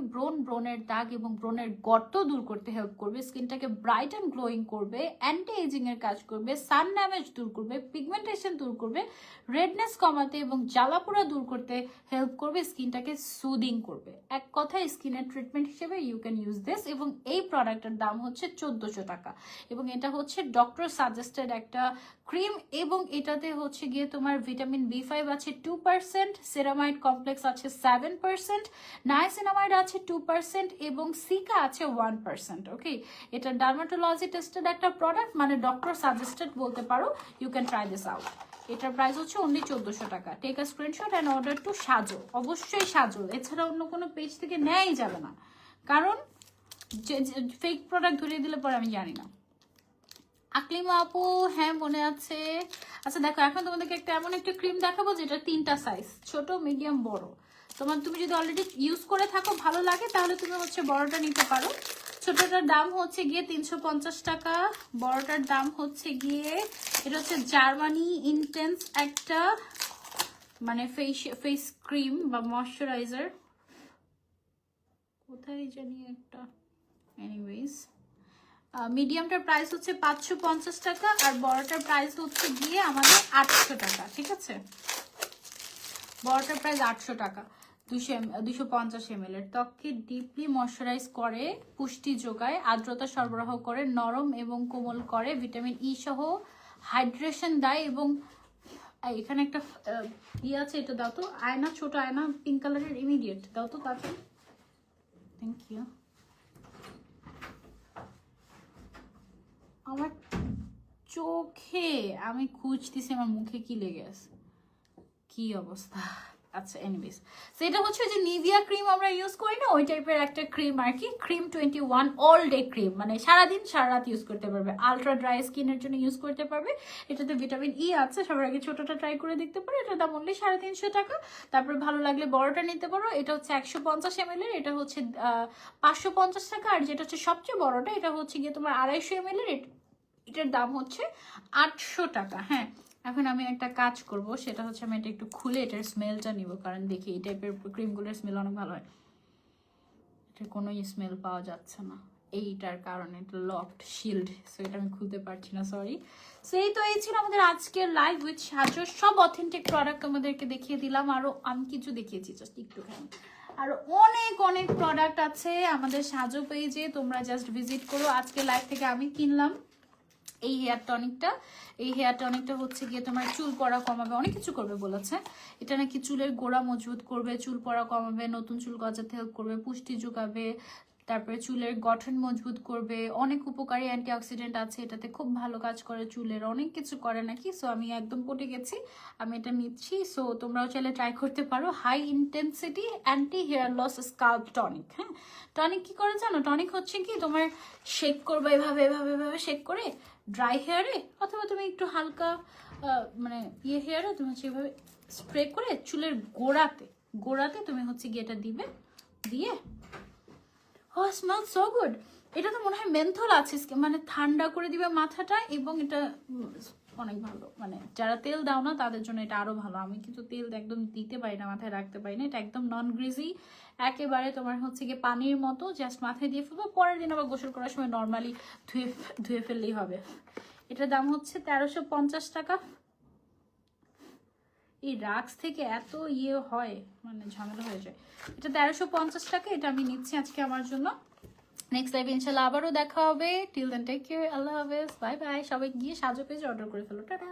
ব্রণের দাগ এবং ব্রণের গর্ত দূর করতে হেল্প করবে, স্কিনটাকে ব্রাইট অ্যান্ড গ্লোয়িং করবে, অ্যান্টি এজিং এর কাজ করবে, সান ড্যামেজ দূর করবে, পিগমেন্টেশন দূর করবে, রেডনেস কমাতে এবং জ্বালাপোড়া দূর করতে হেল্প করবে, স্কিনটাকে সুদিং করবে। এক কথায় স্কিনের ট্রিটমেন্ট হিসেবে ইউ ক্যান ইউজ দিস। এবং এই প্রোডাক্টের দাম হচ্ছে 1400 টাকা এবং এটা হচ্ছে ডক্টর সাজেস্টেড একটা ক্রিম এবং এটাতে হচ্ছে গিয়ে তোমার ভিটামিন B5 আছে 2%, সেরামাইড কমপ্লেক্স আছে 7%, নায়াসিনামাইড আছে 2% এবং সিকা আছে 1%। ওকে, এটা ডার্মাটোলজি টেস্টেড একটা প্রোডাক্ট, মানে ডক্টর সাজেস্টেড বলতে পারো। You can try this out. এটার প্রাইস হচ্ছে অনলি 1400 টাকা। Take a screenshot and order to Sajo, অবশ্যই সাজো, এছাড়া অন্য কোনো পেজ থেকে নেয়াই যাবে না, কারণ ফেক প্রোডাক্ট ধরিয়ে দিলে পরে আমি জানি না। আকলিমা আপু, হ্যাঁ মনে আছে। আচ্ছা দেখো, এখন তোমাদেরকে এমন একটা ক্রিম দেখাবো যেটা 3টা সাইজ, ছোট, মিডিয়াম, বড়। তুমি যদি অলরেডি ইউজ করে থাকো, ভালো লাগে, তাহলে তুমি হচ্ছে বড়টা নিতে পারো। ছোটটার দাম হচ্ছে গিয়ে 350 টাকা, বড়টার দাম হচ্ছে গিয়ে, এটা হচ্ছে জার্মানি ইন্টেন্স একটা মানে ফেস ক্রিম বা ময়শ্চারাইজার, কোথায় জানি একটা, এনিওয়েজ মিডিয়ামটার প্রাইস হচ্ছে 550 টাকা আর বড়টার প্রাইস হচ্ছে গিয়ে আমাদের 800 টাকা। ঠিক আছে, বড়টার প্রাইস 800 টাকা। 250 ml এর। ত্বককে ডিপলি ময়শ্চারাইজ করে, পুষ্টি যোগায়, আর্দ্রতা সরবরাহ করে, নরম এবং কোমল করে, ভিটামিন ই সহ হাইড্রেশন দেয়। এবং এখানে একটা ইয়ে আছে, এটা দাও তো, আয়না, ছোট আয়না, পিঙ্ক কালারের, ইমিডিয়েট দাও তো তাড়াতাড়ি। Thank you. আমার চোখে আমি খুঁজতেছি, আমার মুখে কি লেগে আছে, কি অবস্থা। আচ্ছা এনিওয়েজ, সেটা হচ্ছে যে নিভিয়া ক্রিম আমরা ইউজ করি না, ওই টাইপের একটা ক্রিম আর কি, ক্রিম 21 অল ডে ক্রিম, মানে সারাদিন সারা রাত ইউজ করতে পারবে, আলট্রা ড্রাই স্কিনের জন্য ইউজ করতে পারবে। এটাতে ভিটামিন ই আছে। সবার আগে ছোটটা ট্রাই করে দেখতে পারো, এটার দাম অনলি 350 টাকা। তারপরে ভালো লাগলে বড়টা নিতে পারো, এটা হচ্ছে 150 ml এর, এটা হচ্ছে 550 টাকা। আর যেটা হচ্ছে সবচেয়ে বড়টা, এটা হচ্ছে গিয়ে তোমার 250 ml এর, এটার দাম হচ্ছে 800 টাকা। হ্যাঁ, এখন আমি একটা কাজ করব, সেটা হচ্ছে আমি এটা একটু খুলে এটার স্মেলটা নিব, কারণ দেখি এই টাইপের ক্রিমগুলোর স্মেল অনেক ভালো হয়। এটার কোনো স্মেল পাওয়া যাচ্ছে না, এইটার কারণে এটা লকড শিল্ড, সো এটা আমি খুলতে পারছি না, সরি। সো এই তো, এই ছিল আমাদের আজকের লাইভ উইথ সাজো। সব অথেন্টিক প্রোডাক্ট আমাদেরকে দেখিয়ে দিলাম, আরও আমি কিছু দেখিয়েছি জাস্ট একটুখানি, আর অনেক অনেক প্রোডাক্ট আছে আমাদের সাজো পেজে, তোমরা জাস্ট ভিজিট করো। আজকে লাইভ থেকে আমি কিনলাম এই হেয়ার টনিকটা। এই হেয়ার টনিকটা হচ্ছে গিয়ে তোমার চুল পড়া কমাবে, অনেক কিছু করবে বলেছে। এটা নাকি চুলের গোড়া মজবুত করবে, চুল পড়া কমাবে, নতুন চুল গজাতে হেল্প করবে, পুষ্টি যোগাবে, তারপরে চুলের গঠন মজবুত করবে, অনেক উপকারী অ্যান্টিঅক্সিডেন্ট আছে এটাতে, খুব ভালো কাজ করে, চুলের অনেক কিছু করে নাকি। সো আমি একদম পটে গেছি, আমি এটা নিচ্ছি। সো তোমরাও চাইলে ট্রাই করতে পারো। High intensity anti hair loss scalp tonic. হ্যাঁ, টনিক কি করে জানো? টনিক হচ্ছে কি, তোমার শেক করবে এভাবে এভাবে এভাবে শেক করে ড্রাই হেয়ারে, অথবা তুমি একটু হালকা মানে হেয়ারে তুমি হচ্ছে এভাবে স্প্রে করে চুলের গোড়াতে তুমি হচ্ছে গিয়ে এটা দিবে, দিয়ে স্মেল সো গুড। এটা তো মনে হয় মেন্থল আছে, মানে ঠান্ডা করে দিবে মাথাটা, এবং এটা অনেক ভালো, মানে যারা তেল দাও না তাদের জন্য এটা আরো ভালো। আমি কিন্তু তেল একদম দিতে পারি না, মাথায় রাখতে পারি না। এটা একদম নন গ্রিজি, একেবারে তোমার হচ্ছে গিয়ে পানির মতো, জাস্ট মাথায় দিয়ে ফেলবো, পরের দিন আবার গোসল করার সময় নর্মালি ধুয়ে ফেললেই হবে। এটার দাম হচ্ছে 1350 টাকা। এই রাক্স থেকে এত হয়, মানে ঝামেলা হয়ে যায়। এটা 1350 টাকা, এটা আমি নিচ্ছি আজকে আমার জন্য। নেক্সট লাইভ ইনশাল্লাহ আবারও দেখা হবে। টিল দেন টেক কেয়ার, আল্লাহ হাফেজ, বাই বাই। সবাই গিয়ে সাজো পেজে অর্ডার করে ফেলো, টাটা।